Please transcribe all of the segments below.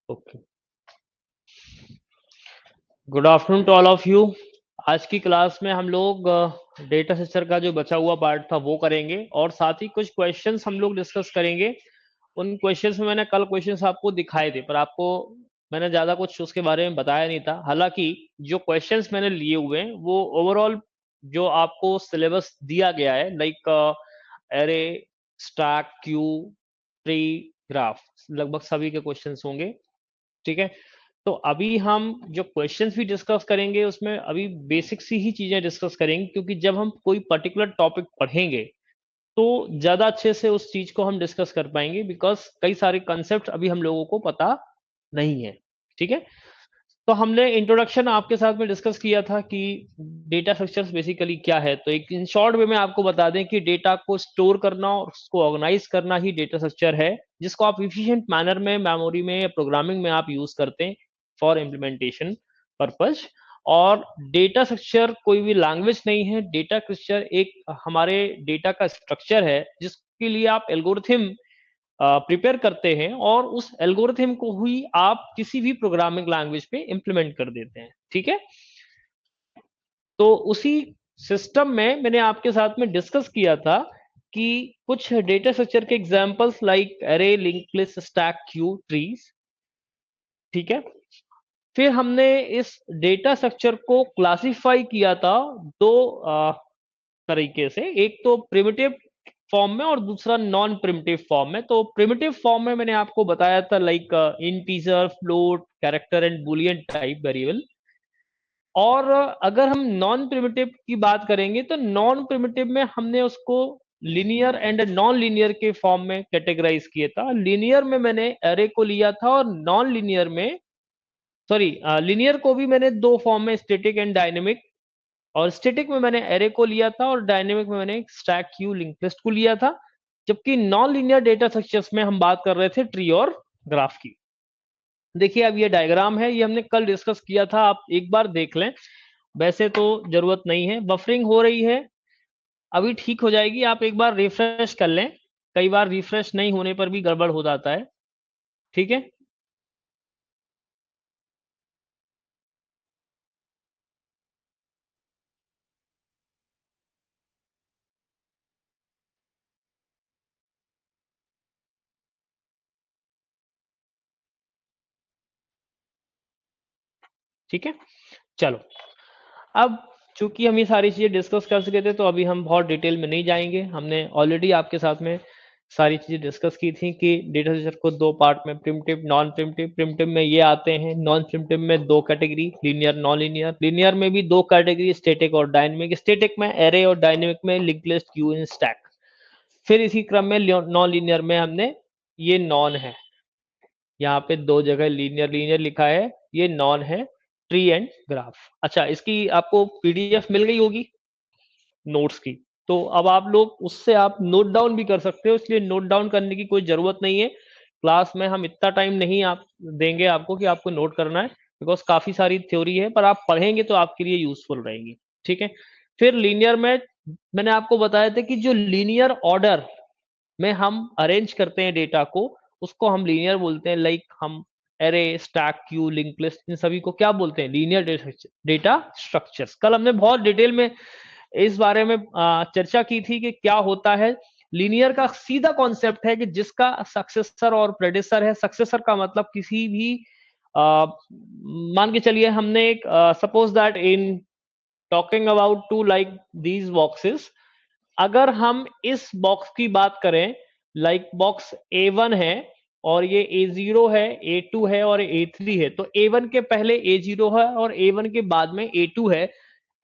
Okay, good afternoon to all of you. आज की class में हम लोग डेटा स्ट्रक्चर का जो बचा हुआ पार्ट था वो करेंगे और साथ ही कुछ क्वेश्चंस हम लोग डिस्कस करेंगे। उन क्वेश्चंस में मैंने कल क्वेश्चंस आपको दिखाए थे, पर आपको मैंने ज्यादा कुछ उसके बारे में बताया नहीं था। हालांकि जो क्वेश्चंस मैंने लिए हुए हैं वो ओवरऑल जो आपको सिलेबस दिया गया है, like array, stack, Q, tree, graph, लगभग सभी के क्वेश्चंस होंगे। ठीक है, तो अभी हम जो क्वेश्चंस भी डिस्कस करेंगे उसमें अभी बेसिक सी ही चीजें डिस्कस करेंगे, क्योंकि जब हम कोई पर्टिकुलर टॉपिक पढ़ेंगे तो ज्यादा अच्छे से उस चीज को हम डिस्कस कर पाएंगे, बिकॉज कई सारे कंसेप्ट अभी हम लोगों को पता नहीं है। ठीक है, तो हमने इंट्रोडक्शन आपके साथ में डिस्कस किया था कि डेटा स्ट्रक्चर्स बेसिकली क्या है। तो एक इन शॉर्ट वे में आपको बता दें कि डेटा को स्टोर करना और उसको ऑर्गेनाइज करना ही डेटा स्ट्रक्चर है, जिसको आप इफिशिएंट मैनर में मेमोरी में या प्रोग्रामिंग में आप यूज करते हैं फॉर इम्प्लीमेंटेशन पर्पज। और डेटा स्ट्रक्चर कोई भी लैंग्वेज नहीं है, डेटा स्ट्रक्चर एक हमारे डेटा का स्ट्रक्चर है जिसके लिए आप एल्गोरिथम प्रिपेयर करते हैं और उस एल्गोरिथम को ही आप किसी भी प्रोग्रामिंग लैंग्वेज पे इंप्लीमेंट कर देते हैं। ठीक है, तो उसी सिस्टम में मैंने आपके साथ में डिस्कस किया था कि कुछ डेटा स्ट्रक्चर के examples like array, link list, stack, Q, trees. ठीक है, फिर हमने इस डेटा स्ट्रक्चर को क्लासिफाई किया था दो तरीके से, एक तो प्रिमिटिव फॉर्म में और दूसरा नॉन प्रिमिटिव फॉर्म में। तो प्रिमिटिव फॉर्म में मैंने आपको बताया था like integer, float, character and Boolean type variable. और अगर हम नॉन प्रिमिटिव की बात करेंगे तो नॉन प्रिमिटिव में हमने उसको लिनियर एंड नॉन लिनियर के फॉर्म में कैटेगराइज किया था। लिनियर में मैंने एरे को लिया था और नॉन लिनियर में, सॉरी, लिनियर को भी मैंने दो फॉर्म में, स्टैटिक एंड डायनेमिक। और स्टैटिक में मैंने एरे को लिया था और डायनेमिक में मैंने स्टैक, क्यू, लिंक लिस्ट को लिया था। जबकि नॉन लीनियर डेटा स्ट्रक्चर्स में हम बात कर रहे थे ट्री और ग्राफ की। देखिए, अब ये डायग्राम है, ये हमने कल डिस्कस किया था, आप एक बार देख लें। वैसे तो जरूरत नहीं है, बफरिंग हो रही है, अभी ठीक हो जाएगी। आप एक बार रिफ्रेश कर लें, कई बार रिफ्रेश नहीं होने पर भी गड़बड़ हो जाता है। ठीक है, ठीक है, चलो। अब चूंकि हम ये सारी चीजें डिस्कस कर चुके थे तो अभी हम बहुत डिटेल में नहीं जाएंगे। हमने ऑलरेडी आपके साथ में सारी चीजें डिस्कस की थी कि डेटा स्ट्रक्चर को दो पार्ट में, प्रिमिटिव, नॉन प्रिमिटिव। प्रिमिटिव में ये आते हैं, नॉन प्रिमिटिव में दो category, linear, non linear. Linear में भी दो कैटेगरी, स्टैटिक और डायनेमिक। स्टैटिक में एरे और डायनेमिक में link list, Q and stack. फिर इसी क्रम में नॉन लीनियर में हमने, ये नॉन है, यहाँ पे दो जगह लीनियर लीनियर लिखा है, ये नॉन है, ट्री एंड ग्राफ। अच्छा, इसकी आपको पीडीएफ मिल गई होगी नोट्स की, तो अब आप लोग उससे आप नोट डाउन भी कर सकते हो, इसलिए नोट डाउन करने की कोई जरूरत नहीं है। क्लास में हम इतना टाइम नहीं आप देंगे आपको कि आपको नोट करना है, बिकॉज काफी सारी थ्योरी है, पर आप पढ़ेंगे तो आपके लिए यूजफुल रहेगी। ठीक है, फिर लीनियर में मैंने आपको बताया था कि जो लीनियर ऑर्डर में हम अरेंज करते हैं डेटा को, उसको हम लीनियर बोलते हैं। लाइक हम array, stack, queue, link list, इन सभी को क्या बोलते हैं? Linear data structures. कल हमने बहुत डिटेल में इस बारे में चर्चा की थी कि क्या होता है। लीनियर का सीधा कॉन्सेप्ट है कि जिसका सक्सेसर और प्रेडिसर है। सक्सेसर का मतलब किसी भी मान के चलिए, हमने एक suppose that in talking about to like these boxes, अगर हम इस बॉक्स की बात करें, लाइक बॉक्स A1 है और ये A0 है, A2 है और A3 है, तो A1 के पहले A0 है और A1 के बाद में A2 है,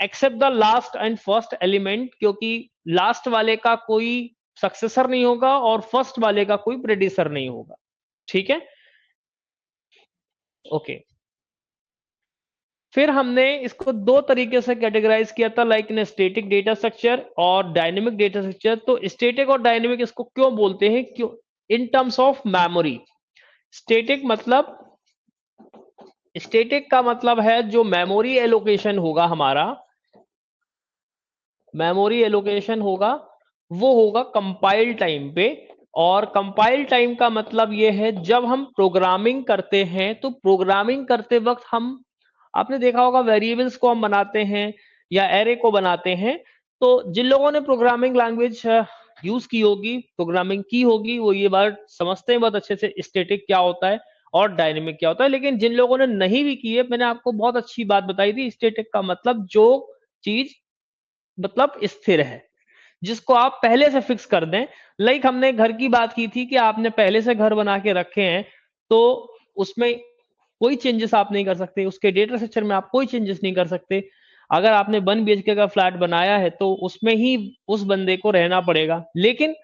except the last and first element, क्योंकि लास्ट वाले का कोई सक्सेसर नहीं होगा और फर्स्ट वाले का कोई प्रेडिसर नहीं होगा। ठीक है, ओके। फिर हमने इसको दो तरीके से कैटेगराइज किया था, like in static data structure और डायनेमिक डेटा स्ट्रक्चर। तो स्टैटिक और डायनेमिक इसको क्यों बोलते हैं? क्यों? इन टर्म्स ऑफ मेमोरी। स्टैटिक मतलब, स्टैटिक का मतलब है जो मेमोरी एलोकेशन होगा हमारा, मेमोरी एलोकेशन होगा वो होगा कंपाइल टाइम पे। और कंपाइल टाइम का मतलब ये है जब हम प्रोग्रामिंग करते हैं तो प्रोग्रामिंग करते वक्त हम, आपने देखा होगा वेरिएबल्स को हम बनाते हैं या एरे को बनाते हैं, तो जिन लोगों ने प्रोग्रामिंग लैंग्वेज यूज की होगी, प्रोग्रामिंग की होगी, वो ये बात समझते हैं बहुत अच्छे से स्टैटिक क्या होता है और डायनेमिक क्या होता है। लेकिन जिन लोगों ने नहीं भी की है, मैंने आपको बहुत अच्छी बात बताई थी, स्टैटिक का मतलब जो चीज मतलब स्थिर है, जिसको आप पहले से फिक्स कर दें। लाइक हमने घर की बात की थी कि आपने पहले से घर बना के रखे हैं, तो उसमें कोई चेंजेस आप नहीं कर सकते, उसके डेटा स्ट्रक्चर में आप कोई चेंजेस नहीं कर सकते। अगर आपने 1 BHK का फ्लैट बनाया है तो उसमें ही उस बंदे को रहना पड़ेगा। लेकिन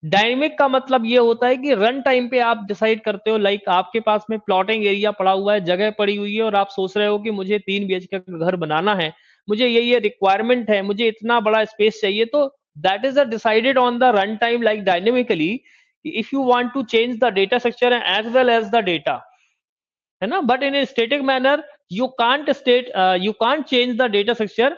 डायनेमिक का मतलब ये होता है कि रन टाइम पे आप डिसाइड करते हो, लाइक आपके पास में प्लॉटिंग एरिया पड़ा हुआ है, जगह पड़ी हुई है, और आप सोच रहे हो कि मुझे 3 BHK का घर बनाना है, मुझे ये रिक्वायरमेंट है, मुझे इतना बड़ा स्पेस चाहिए, तो that is decided on the run time like dynamically, if you want to change the data structure as well as the data, है ना। But in a static manner you can't change the data structure,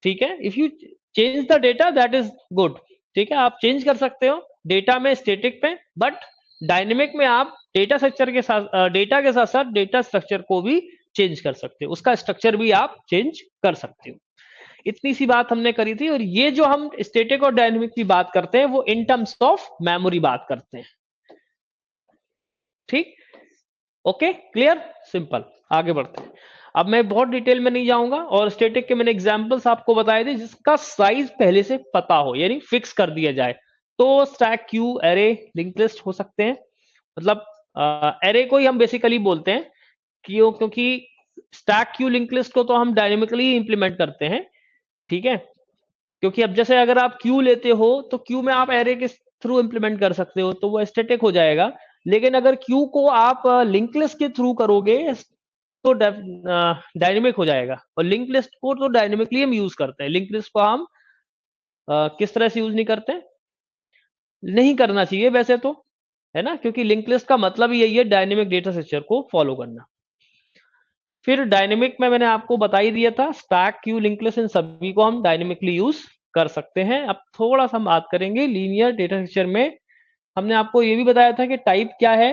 ठीक है। If you change the data that is good, ठीक है, आप change कर सकते हो डेटा में स्टैटिक पे, बट डायनेमिक में आप डेटा स्ट्रक्चर के साथ डेटा के साथ साथ डेटा स्ट्रक्चर को भी चेंज कर सकते हो, उसका स्ट्रक्चर भी आप चेंज कर सकते हो। इतनी सी बात हमने करी थी। और ये जो हम स्टैटिक और डायनेमिक की बात करते हैं वो इन टर्म्स ऑफ मेमोरी बात करते हैं, ठीक। Okay, clear, simple. आगे बढ़ते हैं। अब मैं बहुत डिटेल में नहीं जाऊंगा, और स्टैटिक के मैंने एग्जांपल्स आपको बताए थे जिसका साइज पहले से पता हो, यानी फिक्स कर दिया जाए। तो stack, Q, array, link list हो सकते हैं। मतलब एरे को ही हम बेसिकली बोलते हैं, क्योंकि स्टैक, क्यू, लिंक लिस्ट को तो हम डायनेमिकली इंप्लीमेंट करते हैं, ठीक है। क्योंकि अब जैसे अगर आप क्यू लेते हो तो क्यू में आप एरे के थ्रू इंप्लीमेंट कर सकते हो, तो वो स्टैटिक हो जाएगा। लेकिन अगर क्यू को आप लिंक लिस्ट के थ्रू करोगे तो डायनेमिक हो जाएगा। और लिंक लिस्ट को तो डायनेमिकली हम यूज करते हैं, लिंक लिस्ट को हम किस तरह से यूज नहीं करते, नहीं करना चाहिए वैसे तो, है ना, क्योंकि लिंक लिस्ट का मतलब ही यही है, डायनेमिक डेटा स्ट्रक्चर को फॉलो करना। फिर डायनेमिक में मैंने आपको बता ही दिया था, स्टैक, क्यू, लिंक लिस्ट, इन सभी को हम डायनेमिकली यूज कर सकते हैं। अब थोड़ा सा हम बात करेंगे लीनियर डेटा स्ट्रक्चर में। हमने आपको ये भी बताया था कि टाइप क्या है,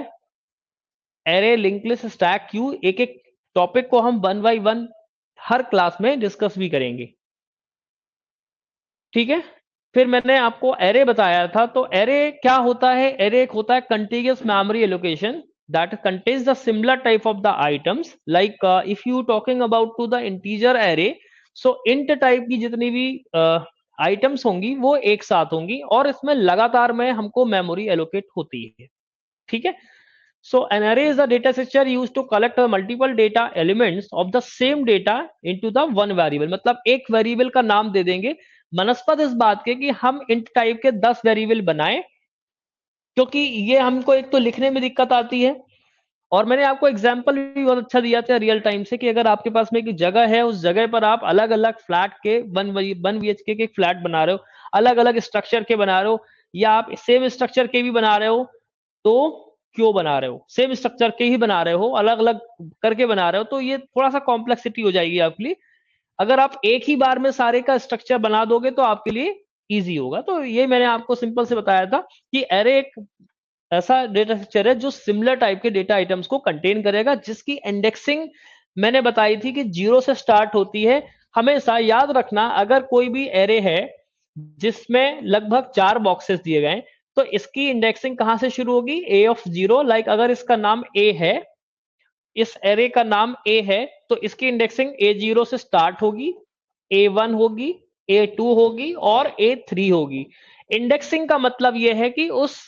array, link list, stack, Q. एक एक टॉपिक को हम 1 बाय 1 हर क्लास में डिस्कस भी करेंगे, ठीक है। फिर मैंने आपको एरे बताया था, तो एरे क्या होता है, एरे एक होता है contiguous memory allocation that contains the similar type of the items, like if you talking about to the integer array, so int type की जितनी भी आइटम्स होंगी वो एक साथ होंगी, और इसमें लगातार में हमको मेमोरी एलोकेट होती है, ठीक है। So an array is a data structure used to collect the multiple data elements of the same data into the one variable। मतलब एक वेरिएबल का नाम दे देंगे मनस्पत इस बात के कि हम int टाइप के 10 वेरिएबल बनाएं, क्योंकि ये हमको एक तो लिखने में दिक्कत आती है, और मैंने आपको एग्जांपल भी बहुत अच्छा दिया था रियल टाइम से, कि अगर आपके पास में एक जगह है, उस जगह पर आप अलग अलग फ्लैट के 1 BHK के फ्लैट बना रहे हो, अलग अलग स्ट्रक्चर के बना रहे हो, या आप सेम स्ट्रक्चर के भी बना रहे हो, तो क्यों बना रहे हो, सेम स्ट्रक्चर के ही बना रहे हो, अलग अलग करके बना रहे हो, तो ये थोड़ा सा कॉम्प्लेक्सिटी हो जाएगी आपके लिए। अगर आप एक ही बार में सारे का स्ट्रक्चर बना दोगे तो आपके लिए इजी होगा। तो ये मैंने आपको सिंपल से बताया था कि एरे एक ऐसा डेटा स्ट्रक्चर है जो सिमिलर टाइप के डेटा आइटम्स को कंटेन करेगा, जिसकी इंडेक्सिंग मैंने बताई थी कि 0 से स्टार्ट होती है। हमेशा याद रखना, अगर कोई भी एरे है जिसमें लगभग 4 बॉक्सेस दिए गए, तो इसकी इंडेक्सिंग कहां से शुरू होगी, ए ऑफ 0। लाइक अगर इसका नाम ए है, इस एरे का नाम ए है, तो इसकी इंडेक्सिंग A0 से स्टार्ट होगी, A1 होगी, A2 होगी और A3 होगी। इंडेक्सिंग का मतलब यह है कि उस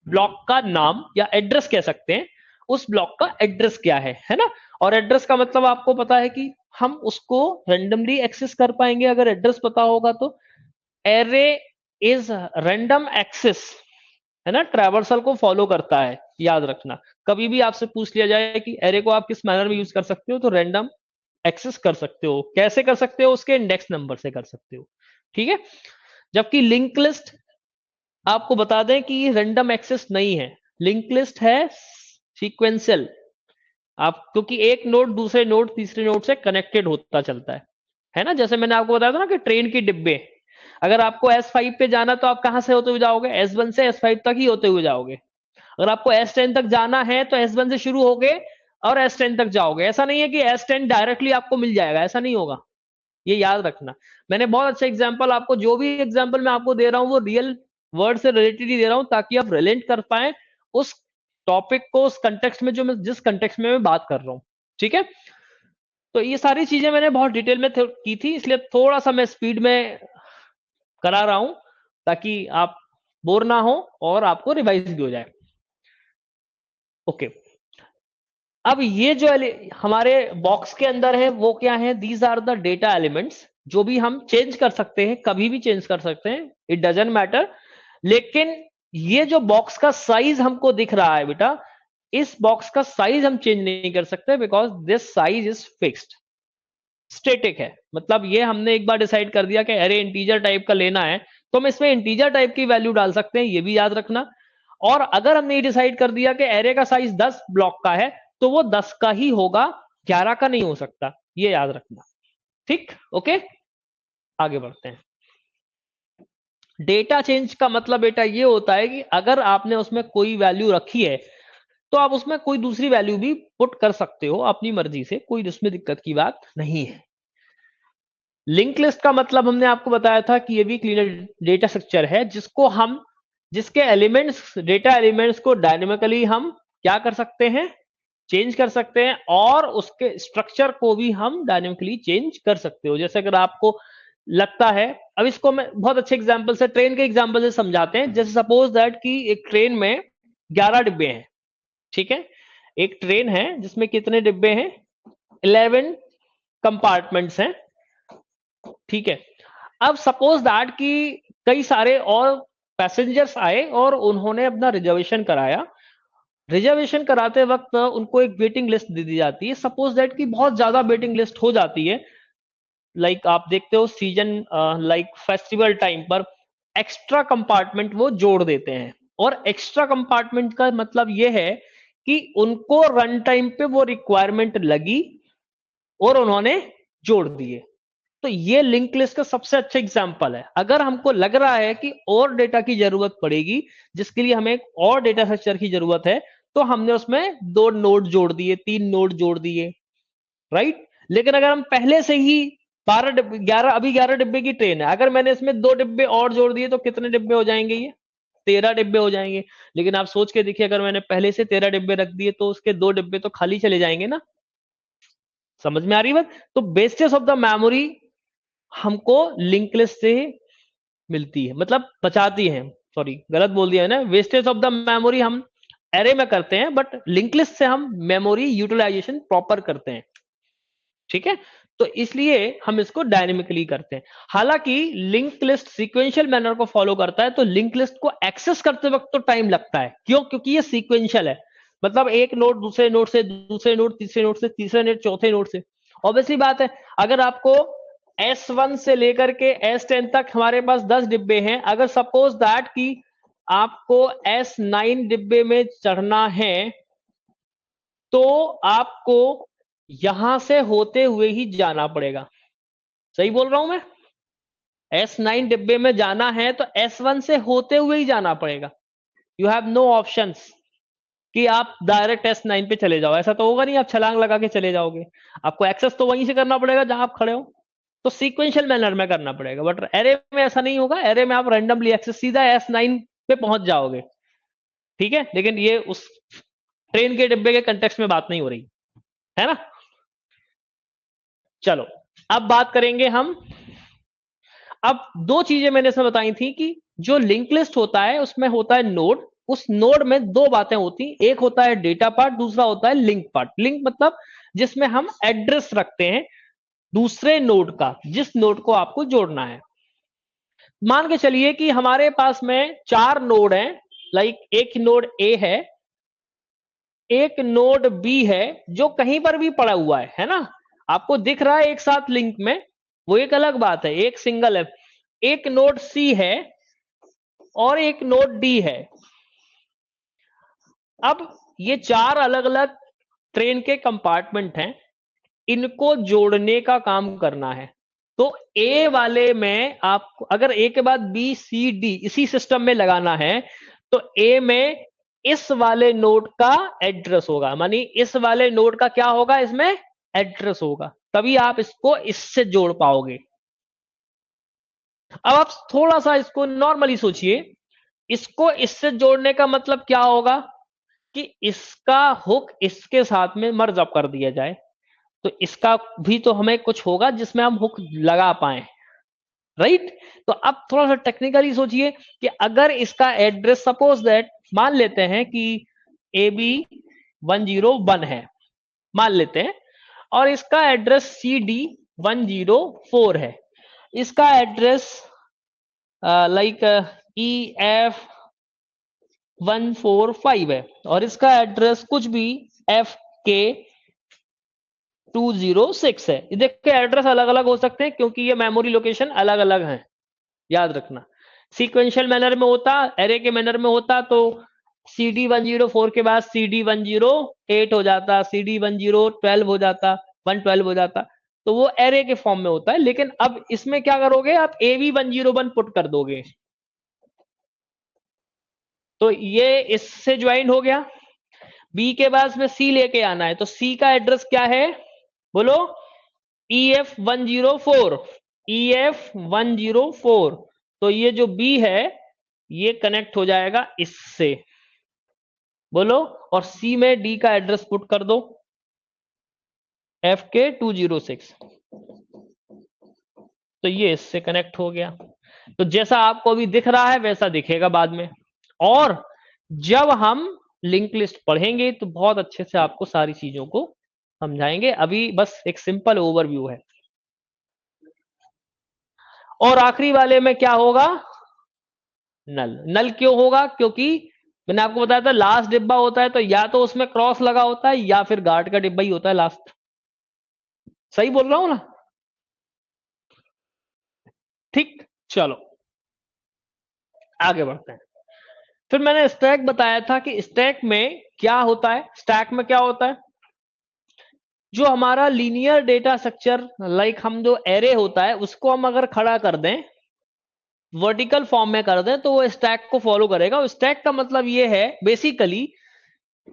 ब्लॉक का नाम या एड्रेस कह सकते हैं, उस ब्लॉक का एड्रेस क्या है ना। और एड्रेस का मतलब आपको पता है कि हम उसको रेंडमली एक्सेस कर पाएंगे अगर एड्रेस पता होगा तो। एरे इज रैंडम एक्सेस, है ना, ट्रैवर्सल को फॉलो करता है, याद रखना। कभी भी आपसे पूछ लिया जाए कि एरे को आप किस मैनर में यूज कर सकते हो, तो रैंडम एक्सेस कर सकते हो। कैसे कर सकते हो, उसके इंडेक्स नंबर से कर सकते हो, ठीक है। जबकि लिंक लिस्ट आपको बता दें कि ये रैंडम एक्सेस नहीं है, लिंक लिस्ट है सीक्वेंशियल। आप क्योंकि एक नोड दूसरे नोड तीसरे नोड से कनेक्टेड होता चलता है ना। जैसे मैंने आपको बताया था ना कि ट्रेन की डिब्बे, अगर आपको S5 पे जाना तो आप कहां से होते हुए जाओगे? S1 से S5 तक ही होते हुए जाओगे। अगर आपको S10 तक जाना है तो S1 से शुरू होगे और S10 तक जाओगे। ऐसा नहीं है कि S10 डायरेक्टली आपको मिल जाएगा, ऐसा नहीं होगा, ये याद रखना। मैंने बहुत अच्छा एग्जांपल आपको, जो भी एग्जांपल मैं आपको दे रहा हूं वो रियल वर्ड से रिलेटेड ही दे रहा हूं, ताकि आप रिलेट कर पाए उस टॉपिक को, उस कंटेक्स्ट में, जो मैं जिस कंटेक्स्ट में मैं बात कर रहा हूं। ठीक है, तो ये सारी चीजें मैंने बहुत डिटेल में की थी, इसलिए थोड़ा सा मैं स्पीड में करा रहा हूं ताकि आप बोर ना हो और आपको रिवाइज भी हो जाए। ओके, अब ये जो हमारे बॉक्स के अंदर है वो क्या है? These are the data elements, जो भी हम चेंज कर सकते हैं, कभी भी चेंज कर सकते हैं, इट डजेंट मैटर। लेकिन ये जो बॉक्स का साइज हमको दिख रहा है बेटा, इस बॉक्स का साइज हम चेंज नहीं कर सकते, because this size is fixed, static है। मतलब ये हमने एक बार डिसाइड कर दिया कि अरे इंटीजर टाइप का लेना है, तो हम इसमें इंटीजर टाइप की वैल्यू डाल सकते हैं, ये भी याद रखना। और अगर हमने ये डिसाइड कर दिया कि एरे का साइज 10 ब्लॉक का है, तो वो 10 का ही होगा, 11 का नहीं हो सकता, ये याद रखना। ठीक, ओके, आगे बढ़ते हैं। डेटा चेंज का मतलब बेटा ये होता है कि अगर आपने उसमें कोई वैल्यू रखी है तो आप उसमें कोई दूसरी वैल्यू भी पुट कर सकते हो अपनी मर्जी से, कोई उसमें दिक्कत की बात नहीं है। लिंक लिस्ट का मतलब हमने आपको बताया था कि ये भी क्लीनर डेटा स्ट्रक्चर है, जिसको हम, जिसके एलिमेंट्स, डेटा एलिमेंट्स को डायनेमिकली हम क्या कर सकते हैं? चेंज कर सकते हैं, और उसके स्ट्रक्चर को भी हम डायनेमिकली चेंज कर सकते हो। जैसे अगर आपको लगता है, अब इसको मैं बहुत अच्छे एग्जांपल से, ट्रेन के एग्जांपल से समझाते हैं। जैसे सपोज दैट कि एक ट्रेन में 11 डिब्बे हैं, ठीक है, एक ट्रेन है जिसमें कितने डिब्बे हैं? 11 कंपार्टमेंट्स हैं, ठीक है। अब सपोज दैट कि कई सारे और पैसेंजर्स आए और उन्होंने अपना रिजर्वेशन कराया। रिजर्वेशन कराते वक्त उनको एक वेटिंग लिस्ट दे दी जाती है। सपोज दैट कि बहुत ज्यादा वेटिंग लिस्ट हो जाती है, लाइक आप देखते हो सीजन, लाइक फेस्टिवल टाइम पर एक्स्ट्रा कंपार्टमेंट वो जोड़ देते हैं। और एक्स्ट्रा कंपार्टमेंट का मतलब ये है कि उनको रन टाइम पे वो रिक्वायरमेंट लगी और उन्होंने जोड़ दिए। तो ये लिंक लिस्ट का सबसे अच्छा एग्जांपल है। अगर हमको लग रहा है कि और डेटा की जरूरत पड़ेगी, जिसके लिए हमें और डेटा स्ट्रक्चर की जरूरत है, तो हमने उसमें 2 नोड जोड़ दिए, 3 नोड जोड़ दिए, राइट। लेकिन अगर हम पहले से ही 12 डिब्बे, 11, अभी 11 डिब्बे की ट्रेन है, अगर मैंने इसमें 2 डिब्बे और जोड़ दिए तो कितने डिब्बे हो जाएंगे? ये 13 डिब्बे हो जाएंगे। लेकिन आप सोच के देखिए, अगर मैंने पहले से 13 डिब्बे रख दिए तो उसके 2 डिब्बे तो खाली चले जाएंगे ना। समझ में आ रही बात? तो बेसिस ऑफ द मेमोरी हमको लिंक लिस्ट से मिलती है, मतलब बचाती है। सॉरी, गलत बोल दिया है ना, वेस्टेज ऑफ द मेमोरी हम एरे में करते हैं, बट लिंक लिस्ट से हम मेमोरी यूटिलाइजेशन प्रॉपर करते हैं, ठीक है। तो इसलिए हम इसको डायनेमिकली करते हैं। हालांकि लिंक लिस्ट सीक्वेंशियल मैनर को फॉलो करता है, तो लिंक लिस्ट को एक्सेस करते वक्त तो टाइम लगता है। क्यों? क्योंकि ये सीक्वेंशियल है, मतलब एक नोड दूसरे नोड से, दूसरे नोड तीसरे नोड से, तीसरे नोड चौथे नोड से। ऑब्वियसली बात है, अगर आपको S1 से लेकर के S10 तक हमारे पास 10 डिब्बे हैं, अगर सपोज दैट कि आपको S9 डिब्बे में चढ़ना है, तो आपको यहां से होते हुए ही जाना पड़ेगा। सही बोल रहा हूं मैं? S9 डिब्बे में जाना है तो S1 से होते हुए ही जाना पड़ेगा। यू हैव नो ऑप्शंस कि आप डायरेक्ट S9 पे चले जाओ, ऐसा तो होगा नहीं आप छलांग लगा के चले जाओगे। आपको एक्सेस तो वहीं से करना पड़ेगा जहां आप खड़े हो। तो सीक्वेंशियल मैनर में करना पड़ेगा, बट एरे में ऐसा नहीं होगा। एरे में आप रैंडमली एक्सेस सीधा S9 पे पहुंच जाओगे, ठीक है। लेकिन ये उस ट्रेन के डिब्बे के कंटेक्स्ट में बात नहीं हो रही है ना। चलो, अब बात करेंगे हम। अब 2 चीजें मैंने इसमें बताई थी कि जो लिंक लिस्ट होता है उसमें होता है नोड। उस नोड में 2 बातें होती, एक होता है डेटा पार्ट, दूसरा होता है लिंक पार्ट। लिंक मतलब जिसमें हम एड्रेस रखते हैं दूसरे नोड का, जिस नोड को आपको जोड़ना है। मान के चलिए कि हमारे पास में 4 नोड हैं, लाइक एक नोड ए है, एक नोड बी है, जो कहीं पर भी पड़ा हुआ है ना, आपको दिख रहा है एक साथ लिंक में, वो एक अलग बात है, एक सिंगल है। एक नोड सी है और एक नोड डी है। अब ये 4 अलग अलग ट्रेन के कंपार्टमेंट हैं, इनको जोड़ने का काम करना है। तो ए वाले में आपको अगर ए के बाद बी सी डी इसी सिस्टम में लगाना है तो ए में इस वाले नोड का एड्रेस होगा, मानी इस वाले नोड का क्या होगा, इसमें एड्रेस होगा, तभी आप इसको इससे जोड़ पाओगे। अब आप थोड़ा सा इसको नॉर्मली सोचिए, इसको इससे जोड़ने का मतलब क्या होगा कि इसका हुक इसके साथ में मर्ज अप कर दिया जाए, तो इसका भी तो हमें कुछ होगा जिसमें हम हुक लगा पाए, राइट। तो अब थोड़ा सा टेक्निकली सोचिए कि अगर इसका एड्रेस सपोज दैट मान लेते हैं कि AB101 है, मान लेते हैं, और इसका एड्रेस CD104 है, इसका एड्रेस लाइक EF145 है, और इसका एड्रेस कुछ भी FK206 है। देखिए एड्रेस अलग अलग हो सकते हैं क्योंकि ये मेमोरी लोकेशन अलग अलग हैं, याद रखना। सीक्वेंशियल मैनर में होता, एरे के मैनर में होता तो CD104 के बाद CD108 हो जाता, CD112 हो जाता, 112 हो जाता, तो वो एरे के फॉर्म में होता है। लेकिन अब इसमें क्या करोगे, आप AB101 पुट कर दोगे, तो ये इससे ज्वाइन हो गया। बी के बाद में सी लेके आना है, तो सी का एड्रेस क्या है, बोलो, EF104, EF104, तो ये जो बी है ये कनेक्ट हो जाएगा इससे, बोलो, और सी में डी का एड्रेस पुट कर दो, FK206, तो ये इससे कनेक्ट हो गया। तो जैसा आपको अभी दिख रहा है वैसा दिखेगा बाद में, और जब हम लिंक लिस्ट पढ़ेंगे तो बहुत अच्छे से आपको सारी चीजों को समझाएंगे, अभी बस एक सिंपल ओवरव्यू है। और आखिरी वाले में क्या होगा, नल। नल क्यों होगा, क्योंकि मैंने आपको बताया था लास्ट डिब्बा होता है तो या तो उसमें क्रॉस लगा होता है या फिर गार्ड का डिब्बा ही होता है लास्ट, सही बोल रहा हूं ना, ठीक। चलो आगे बढ़ते हैं। फिर मैंने स्टैक बताया था कि स्टैक में क्या होता है, स्टैक में क्या होता है, जो हमारा लीनियर डेटा स्ट्रक्चर लाइक हम जो एरे होता है उसको हम अगर खड़ा कर दें, वर्टिकल फॉर्म में कर दें, तो वो स्टैक को फॉलो करेगा। स्टैक का मतलब ये है बेसिकली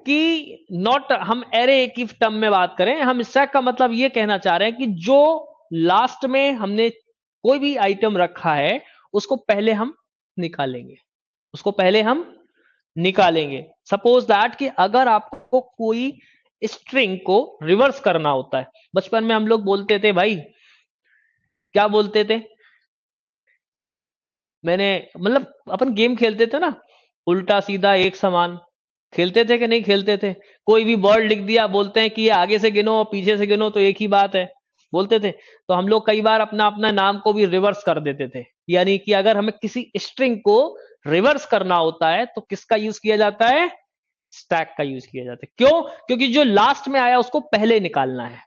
कि नॉट हम एरे की टर्म में बात करें, हम स्टैक का मतलब ये कहना चाह रहे हैं कि जो लास्ट में हमने कोई भी आइटम रखा है उसको पहले हम निकालेंगे, उसको पहले हम निकालेंगे। सपोज दैट कि अगर आपको कोई स्ट्रिंग को रिवर्स करना होता है, बचपन में हम लोग बोलते थे भाई, क्या बोलते थे, मैंने मतलब अपन गेम खेलते थे ना, उल्टा सीधा एक समान, खेलते थे कि नहीं खेलते थे, कोई भी वर्ड लिख दिया बोलते हैं कि ये आगे से गिनो और पीछे से गिनो तो एक ही बात है, बोलते थे। तो हम लोग कई बार अपना अपना नाम को भी रिवर्स कर देते थे, यानी कि अगर हमें किसी स्ट्रिंग को रिवर्स करना होता है तो किसका यूज किया जाता है, स्टैक का यूज किया जाता है। क्यों, क्योंकि जो लास्ट में आया उसको पहले निकालना है।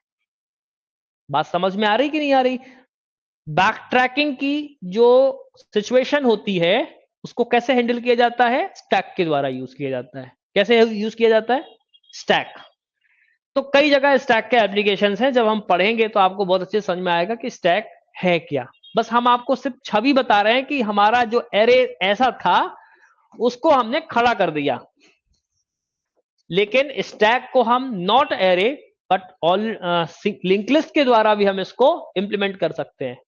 बात समझ में आ रही कि नहीं आ रही। बैक ट्रैकिंग की जो सिचुएशन होती है उसको कैसे हैंडल किया जाता है, स्टैक के द्वारा यूज किया जाता है। कैसे यूज किया जाता है, स्टैक। तो कई जगह स्टैक के एप्लीकेशंस हैं, जब हम पढ़ेंगे तो आपको बहुत अच्छे समझ में आएगा कि स्टैक है क्या। बस हम आपको सिर्फ छवि बता रहे हैं कि हमारा जो एरे ऐसा था उसको हमने खड़ा कर दिया, लेकिन स्टैक को हम not array but all link list के द्वारा भी हम इसको इंप्लीमेंट कर सकते हैं,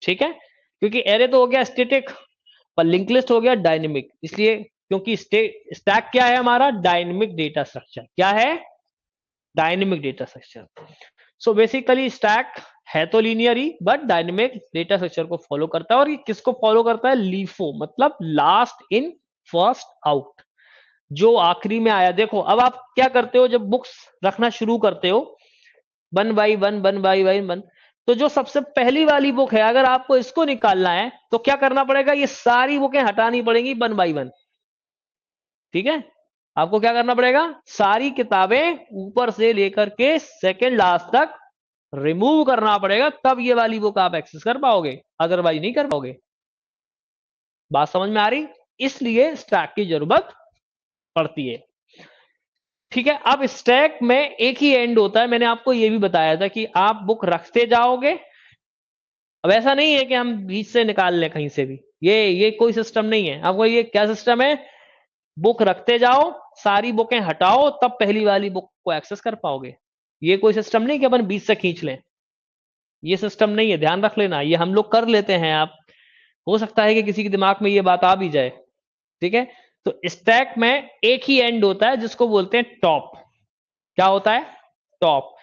ठीक है। क्योंकि एरे तो हो गया स्टैटिक, पर लिंक लिस्ट हो गया डायनेमिक, इसलिए क्योंकि स्टैक क्या है हमारा, डायनेमिक डेटा स्ट्रक्चर। क्या है, dynamic data structure. So basically stack है तो linear he but dynamic data structure को फॉलो करता है। और ये किसको फॉलो करता है, लीफो, मतलब लास्ट इन फर्स्ट आउट, जो आखिरी में आया। देखो अब आप क्या करते हो, जब बुक्स रखना शुरू करते हो 1 by 1 1 by 1, तो जो सबसे पहली वाली बुक है अगर आपको इसको निकालना है तो क्या करना पड़ेगा, ये सारी बुकें हटानी पड़ेंगी 1 by 1, ठीक है। आपको क्या करना पड़ेगा, सारी किताबें ऊपर से लेकर के सेकंड लास्ट तक रिमूव करना पड़ेगा, तब ये वाली बुक आप एक्सेस कर पाओगे, अदरवाइज नहीं कर पाओगे। बात समझ में आ रही, इसलिए स्टैक की जरूरत पड़ती है, ठीक है। अब स्टैक में एक ही एंड होता है, मैंने आपको यह भी बताया था कि आप बुक रखते जाओगे अब ऐसा नहीं है कि हम बीच से निकाल लें कहीं से भी, ये कोई सिस्टम नहीं है। आपको ये क्या सिस्टम है, बुक रखते जाओ, सारी बुकें हटाओ, तब पहली वाली बुक को एक्सेस कर पाओगे। ये कोई सिस्टम नहीं कि अपन बीच से खींच लें, ये सिस्टम नहीं है, ध्यान रख लेना। ये हम लोग कर लेते हैं, आप हो सकता है कि किसी के दिमाग में ये बात आ भी जाए, ठीक है। तो स्टैक में एक ही एंड होता है जिसको बोलते हैं टॉप। क्या होता है, टॉप।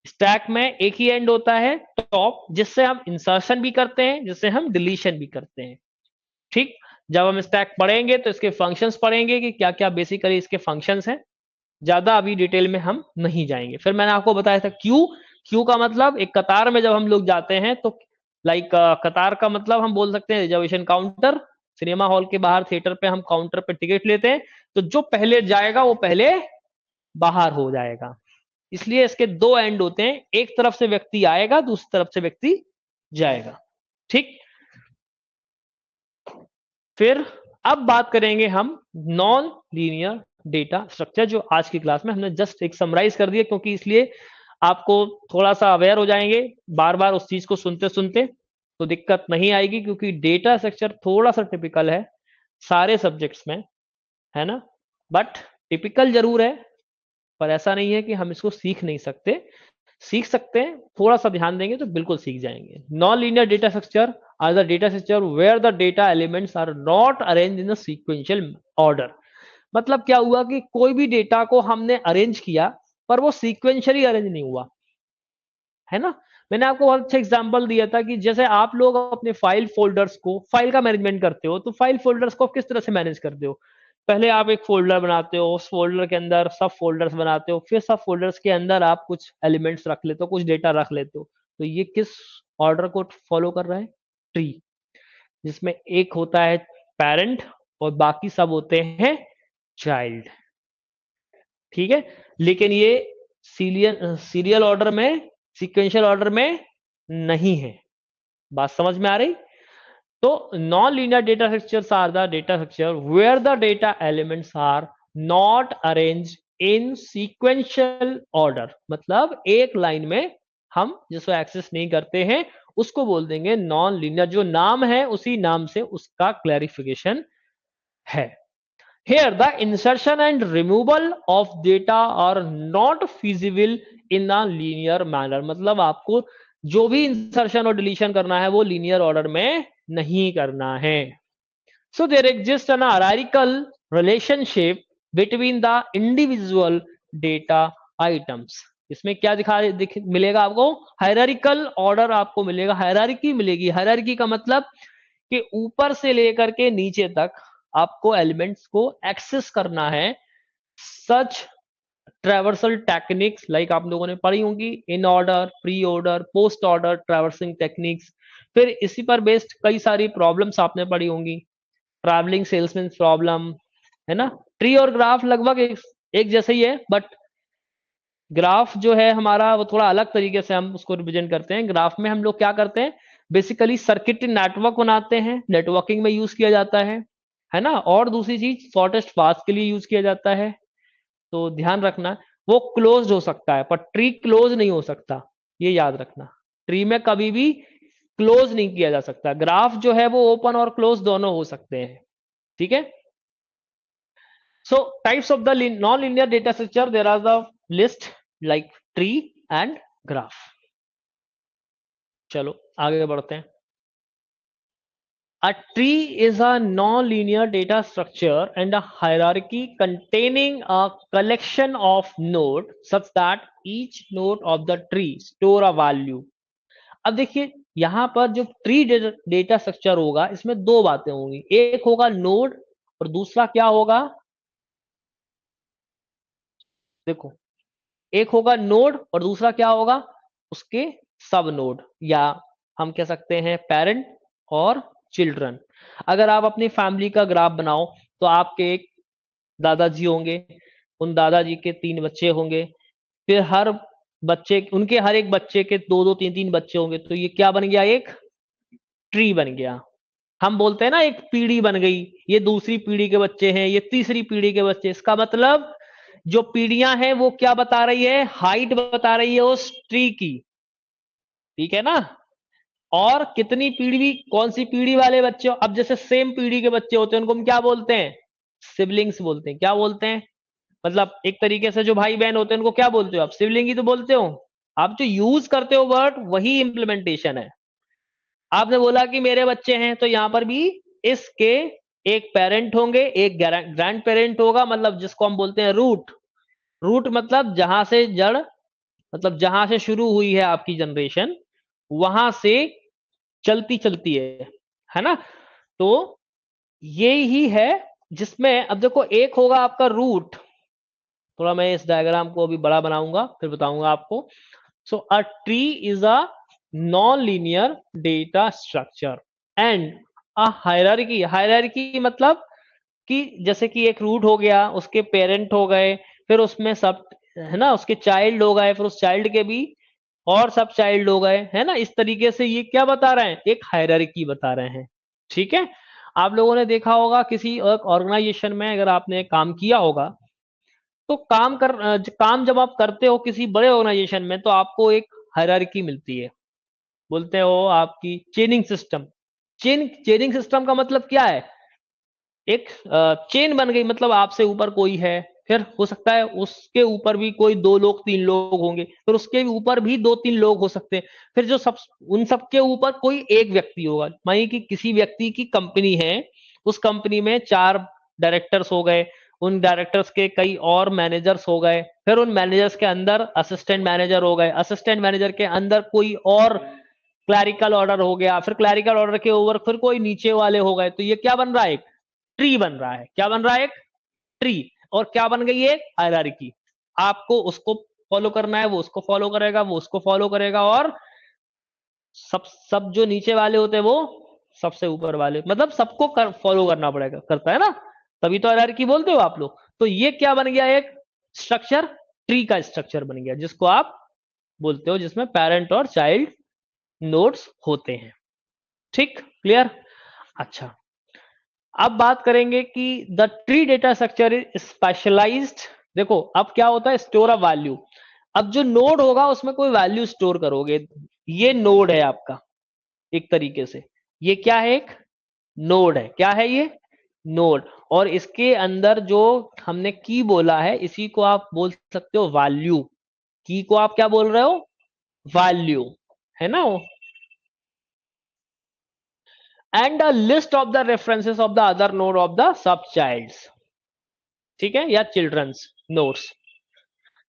स्टैक में एक ही एंड होता है टॉप, जिससे हम इंसर्शन भी करते हैं, जिससे हम डिलीशन भी करते हैं, ठीक। जब हम स्टैक पढ़ेंगे तो इसके फंक्शंस पढ़ेंगे कि क्या क्या बेसिकली इसके फंक्शंस हैं। ज्यादा अभी डिटेल में हम नहीं जाएंगे। फिर मैंने आपको बताया था क्यू। क्यू का मतलब एक कतार में जब हम लोग जाते हैं तो लाइक कतार का मतलब हम बोल सकते हैं रिजर्वेशन काउंटर। सिनेमा हॉल के बाहर थिएटर पे हम काउंटर पे टिकट लेते हैं, तो जो पहले जाएगा वो पहले बाहर हो जाएगा। इसलिए इसके दो एंड होते हैं, एक तरफ से व्यक्ति आएगा, दूसरी तरफ से व्यक्ति जाएगा, ठीक। फिर अब बात करेंगे हम नॉन लीनियर डेटा स्ट्रक्चर, जो आज की क्लास में हमने जस्ट एक समराइज कर दिया, क्योंकि इसलिए आपको थोड़ा सा अवेयर हो जाएंगे बार बार उस चीज को सुनते सुनते, तो दिक्कत नहीं आएगी। क्योंकि डेटा स्ट्रक्चर थोड़ा सा टिपिकल है सारे सब्जेक्ट्स में, है ना, बट टिपिकल जरूर है। पर ऐसा नहीं है कि हम इसको सीख नहीं सकते, सीख सकते हैं, थोड़ा सा ध्यान देंगे तो बिल्कुल सीख जाएंगे। Non linear data structure are the data structure where the data elements are not arrange in sequential order. मतलब क्या हुआ कि कोई भी डेटा को हमने अरेंज किया पर वो सीक्वेंशियली अरेंज नहीं हुआ, है ना। मैंने आपको बहुत अच्छा एग्जांपल दिया था कि जैसे आप लोग अपने फाइल फोल्डर्स को, फाइल का मैनेजमेंट करते हो, तो फाइल फोल्डर्स को किस तरह से मैनेज करते हो। पहले आप एक फोल्डर बनाते हो, उस फोल्डर के अंदर सब फोल्डर्स बनाते हो, फिर सब फोल्डर्स के अंदर आप कुछ एलिमेंट्स रख लेते हो, कुछ डेटा रख लेते हो। तो ये किस ऑर्डर को फॉलो कर रहा है, ट्री, जिसमें एक होता है पेरेंट और बाकी सब होते हैं चाइल्ड, ठीक है। लेकिन ये सीरियल ऑर्डर में, सीक्वेंशियल ऑर्डर में नहीं है। बात समझ में आ रही। तो non linear data structures are the data structure where the data elements are not arrange in sequential order. मतलब एक लाइन में हम जिसको एक्सेस नहीं करते हैं उसको बोल देंगे नॉन लीनियर। जो नाम है उसी नाम से उसका क्लैरिफिकेशन है। Here, the insertion and removal of data are not feasible in a linear manner। मतलब आपको जो भी इंसर्शन और डिलीशन करना है वो लीनियर ऑर्डर में नहीं करना है। So there exists an hierarchical relationship between the individual data items। इसमें क्या मिलेगा आपको, हायरार्किकल ऑर्डर आपको मिलेगा, हायरार्की मिलेगी। हायरार्की का मतलब कि ऊपर से लेकर के नीचे तक आपको एलिमेंट्स को एक्सेस करना है। सच ट्रैवर्सल टेक्निक्स लाइक आप लोगों ने पढ़ी होंगी, in order, pre order, post order traversing techniques. फिर इसी पर बेस्ड कई सारी प्रॉब्लम्स आपने पढ़ी होंगी, ट्रैवलिंग सेल्समैन प्रॉब्लम, है ना। ट्री और ग्राफ लगभग एक जैसे ही है, बट ग्राफ जो है हमारा वो थोड़ा अलग तरीके से हम उसको रिप्रेजेंट करते हैं। ग्राफ में हम लोग क्या करते हैं, बेसिकली सर्किट नेटवर्क बनाते हैं, नेटवर्किंग में यूज किया जाता है ना। और दूसरी चीज शॉर्टेस्ट पाथ के लिए यूज किया जाता है। तो ध्यान रखना, वो क्लोज्ड हो सकता है पर ट्री क्लोज नहीं हो सकता, ये याद रखना। ट्री में कभी भी क्लोज नहीं किया जा सकता। ग्राफ जो है वो ओपन और क्लोज दोनों हो सकते हैं, ठीक है। So types of the non-linear data structure, there are the list like tree and graph। चलो आगे बढ़ते हैं। A tree is a non-linear data structure and a hierarchy containing a collection of nodes such that each node of the tree store a value। अब देखिए यहां पर जो tree data structure होगा इसमें दो बातें होंगी, एक होगा नोड और दूसरा क्या होगा, देखो एक होगा नोड और दूसरा क्या होगा उसके सब नोड, या हम कह सकते हैं पेरेंट और चिल्ड्रन। अगर आप अपनी फैमिली का ग्राफ बनाओ तो आपके एक दादाजी होंगे, उन दादाजी के 3 बच्चे होंगे, फिर हर बच्चे, उनके हर एक बच्चे के 2-2 3-3 बच्चे होंगे, तो ये क्या बन गया, एक ट्री बन गया। हम बोलते हैं ना एक पीढ़ी बन गई, ये दूसरी पीढ़ी के बच्चे हैं, ये तीसरी पीढ़ी के बच्चे। इसका मतलब जो पीढ़ियां हैं वो क्या बता रही है, हाइट बता रही है उस ट्री की, ठीक है ना। और कितनी पीढ़ी, कौन सी पीढ़ी वाले बच्चे हो। अब जैसे सेम पीढ़ी के बच्चे होते हैं उनको हम क्या बोलते हैं, सिबलिंग्स बोलते हैं। क्या बोलते हैं, मतलब एक तरीके से जो भाई बहन होते हैं उनको क्या बोलते हो आप, सिबलिंग ही तो बोलते हो। आप जो यूज करते हो वर्ड वही इंप्लीमेंटेशन है। आपने बोला कि मेरे बच्चे हैं, तो यहां पर भी इसके एक पेरेंट होंगे, एक ग्रैंड पेरेंट होगा, मतलब जिसको हम बोलते हैं रूट। रूट मतलब जहां से जड़, मतलब जहां से शुरू हुई है आपकी जनरेशन, वहां से चलती चलती है ना। तो ये ही है जिसमें अब देखो एक होगा आपका रूट। थोड़ा मैं इस डायग्राम को अभी बड़ा बनाऊंगा फिर बताऊंगा आपको। So a tree is a non linear data structure and a hierarchy. Hierarchy मतलब कि जैसे कि एक रूट हो गया, उसके पेरेंट हो गए, फिर उसमें सब है ना, उसके चाइल्ड हो गए, फिर उस चाइल्ड के भी और सब चाइल्ड हो गए, है ना। इस तरीके से ये क्या बता रहे हैं, एक हायरार्की बता रहे हैं। ठीक है। आप लोगों ने देखा होगा किसी ऑर्गेनाइजेशन में अगर आपने काम किया होगा, तो काम जब आप करते हो किसी बड़े ऑर्गेनाइजेशन में, तो आपको एक हायरार्की मिलती है, बोलते हो आपकी चेनिंग सिस्टम। चेनिंग सिस्टम का मतलब क्या है, एक चेन बन गई, मतलब आपसे ऊपर कोई है, फिर हो सकता है उसके ऊपर भी कोई 2 लोग 3 लोग होंगे, फिर उसके ऊपर भी 2 3 लोग हो सकते हैं, फिर जो सब उन सब के ऊपर कोई एक व्यक्ति होगा। मानिए कि किसी व्यक्ति की कंपनी है, उस कंपनी में 4 डायरेक्टर्स हो गए, उन डायरेक्टर्स के कई और मैनेजर्स हो गए, फिर उन मैनेजर्स के अंदर असिस्टेंट मैनेजर हो गए, असिस्टेंट मैनेजर के अंदर कोई और क्लैरिकल ऑर्डर हो गया, फिर क्लैरिकल ऑर्डर के ऊपर फिर कोई नीचे वाले हो गए। तो ये क्या बन रहा है, ट्री बन रहा है। क्या बन रहा है, एक ट्री। और क्या बन गई है, हायरार्की। आपको उसको फॉलो करना है, वो उसको फॉलो करेगा, वो उसको फॉलो करेगा, और सब सब जो नीचे वाले होते हैं वो सबसे ऊपर वाले, मतलब सबको फॉलो करना पड़ेगा, करता है ना। तभी तो हायरार्की बोलते हो आप लोग। तो ये क्या बन गया, एक स्ट्रक्चर, ट्री का स्ट्रक्चर बन गया, जिसको आप बोलते हो, जिसमें पेरेंट और चाइल्ड नोड्स होते हैं। ठीक, क्लियर। अच्छा, अब बात करेंगे कि the tree data structure is specialized. देखो अब क्या होता है, स्टोर ऑफ वैल्यू। अब जो नोड होगा उसमें कोई वैल्यू स्टोर करोगे, ये नोड है आपका एक तरीके से। ये क्या है, एक नोड है। क्या है ये, नोड। और इसके अंदर जो हमने की बोला है, इसी को आप बोल सकते हो वैल्यू। की को आप क्या बोल रहे हो, वैल्यू, है ना। And a list of the references of the other node of the sub childs. ठीक है, या childrens nodes.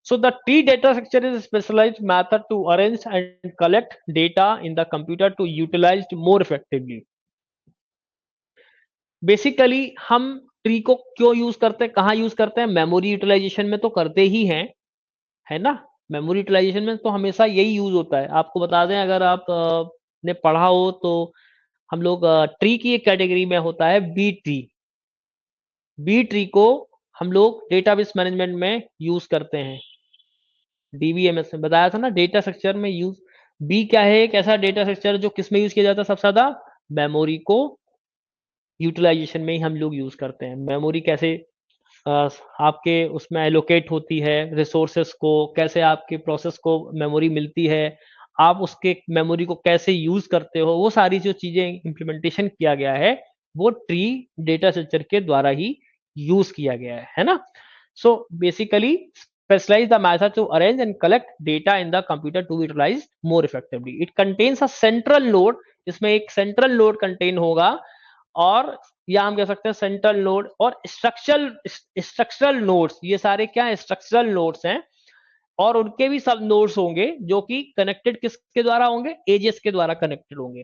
So the tree data structure is a specialized method to arrange and collect data in the computer to utilize more effectively. Basically हम tree को क्यों use करते हैं, कहाँ use करते हैं, मेमोरी यूटिलाइजेशन में तो करते ही हैं, है ना। मेमोरी यूटिलाइजेशन में तो हमेशा यही यूज होता है। आपको बता दें, अगर आप ने पढ़ा हो तो हम लोग ट्री की एक कैटेगरी में होता है बी ट्री। बी ट्री को हम लोग डेटाबेस मैनेजमेंट में यूज करते हैं। डीबीएमएस में बताया था ना, डेटा स्ट्रक्चर में यूज। बी क्या है, एक ऐसा डेटा स्ट्रक्चर जो किस में यूज किया जाता है सबसे ज्यादा, मेमोरी को यूटिलाइजेशन में ही हम लोग यूज करते हैं। मेमोरी कैसे अ, आपके उसमें एलोकेट होती है रिसोर्सेस को, कैसे आपके प्रोसेस को मेमोरी मिलती है, आप उसके मेमोरी को कैसे यूज करते हो, वो सारी जो चीजें इंप्लीमेंटेशन किया गया है, वो ट्री डेटा स्ट्रक्चर के द्वारा ही यूज किया गया है ना। So basically specialize the method to arrange and collect data in the computer to be utilized more effectively. It contains a central node, इसमें एक central node contain होगा, और या हम कह सकते हैं सेंट्रल नोड और स्ट्रक्चरल नोड्स। ये सारे क्या है, स्ट्रक्चरल नोड्स हैं, और उनके भी सब नोड्स होंगे जो कि कनेक्टेड किसके द्वारा होंगे, एजेस के द्वारा कनेक्टेड होंगे।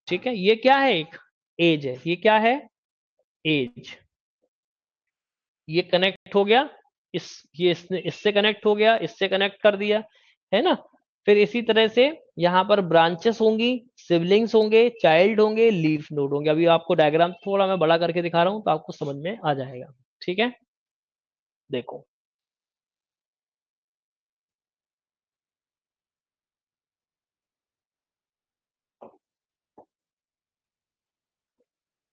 ठीक है, ये क्या है, एक एज है। ये क्या है, एज। ये कनेक्ट हो गया, इस ये इससे कनेक्ट हो गया, इससे कनेक्ट कर दिया, है ना। फिर इसी तरह से यहाँ पर ब्रांचेस होंगी, सिबलिंग्स होंगे, चाइल्ड होंगे, लीफ नोड होंगे। अभी आपको डायग्राम थोड़ा मैं बड़ा करके दिखा रहा हूँ तो आपको समझ में आ जाएगा। ठीक है, देखो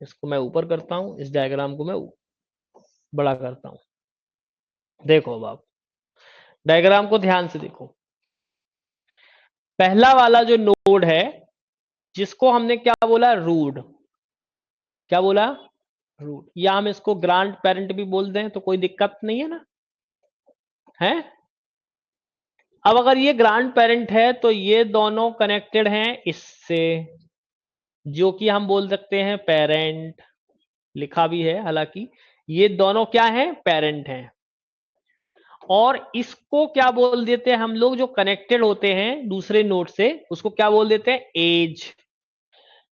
इसको मैं ऊपर करता हूँ, इस डायग्राम को मैं बड़ा करता हूँ। देखो अब आप डायग्राम को ध्यान से देखो। पहला वाला जो नोड है, जिसको हमने क्या बोला, रूट। क्या बोला, रूट। या हम इसको ग्रांड पेरेंट भी बोल दें तो कोई दिक्कत नहीं है ना, है। अब अगर ये ग्रांड पेरेंट है तो ये दोनों कनेक्टेड हैं इससे, जो कि हम बोल सकते हैं पेरेंट, लिखा भी है हालांकि। ये दोनों क्या हैं, पेरेंट हैं। और इसको क्या बोल देते हैं हम लोग, जो कनेक्टेड होते हैं दूसरे नोड से, उसको क्या बोल देते हैं, एज।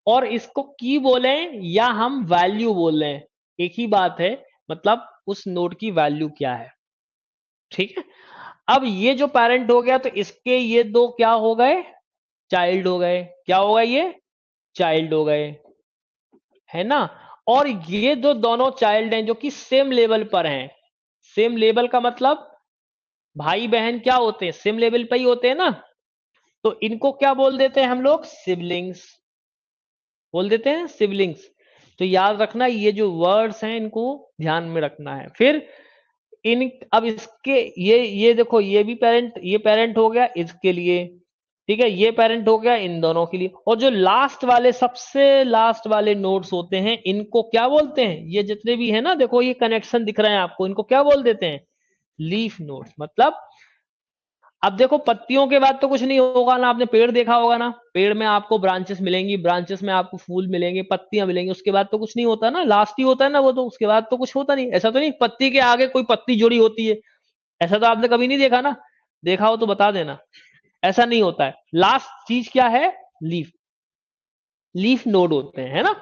और इसको की बोले या हम वैल्यू बोल रहे हैं, एक ही बात है, मतलब उस नोड की वैल्यू क्या है। ठीक है। अब ये जो पेरेंट हो गया तो इसके ये दो क्या हो गए, चाइल्ड हो गए। क्या हो गए, ये चाइल्ड हो गए, है ना। और ये जो दोनों चाइल्ड हैं जो कि सेम लेवल पर हैं, सेम लेवल का मतलब भाई बहन क्या होते हैं, सेम लेवल पर ही होते हैं ना, तो इनको क्या बोल देते हैं हम लोग, सिबलिंग्स बोल देते हैं, सिबलिंग्स। तो याद रखना ये जो वर्ड्स हैं इनको ध्यान में रखना है। फिर इन, अब इसके ये देखो, ये भी पेरेंट, ये पेरेंट हो गया इसके लिए, ठीक है, ये पेरेंट हो गया इन दोनों के लिए। और जो लास्ट वाले, सबसे लास्ट वाले नोड्स होते हैं, इनको क्या बोलते हैं, ये जितने भी है ना, देखो ये कनेक्शन दिख रहे हैं आपको, इनको क्या बोल देते हैं, लीफ नोड्स। मतलब अब देखो पत्तियों के बाद तो कुछ नहीं होगा ना, आपने पेड़ देखा होगा ना, पेड़ में आपको ब्रांचेस मिलेंगी, ब्रांचेस में आपको फूल मिलेंगे, पत्तियां मिलेंगी, उसके बाद तो कुछ नहीं होता ना, लास्ट ही होता है ना वो, तो उसके बाद तो कुछ होता नहीं। ऐसा तो नहीं पत्ती के आगे कोई पत्ती जुड़ी होती है, ऐसा तो आपने कभी नहीं देखा ना, देखा हो तो बता देना। ऐसा नहीं होता है, लास्ट चीज क्या है, लीफ, लीफ नोड होते हैं, है ना।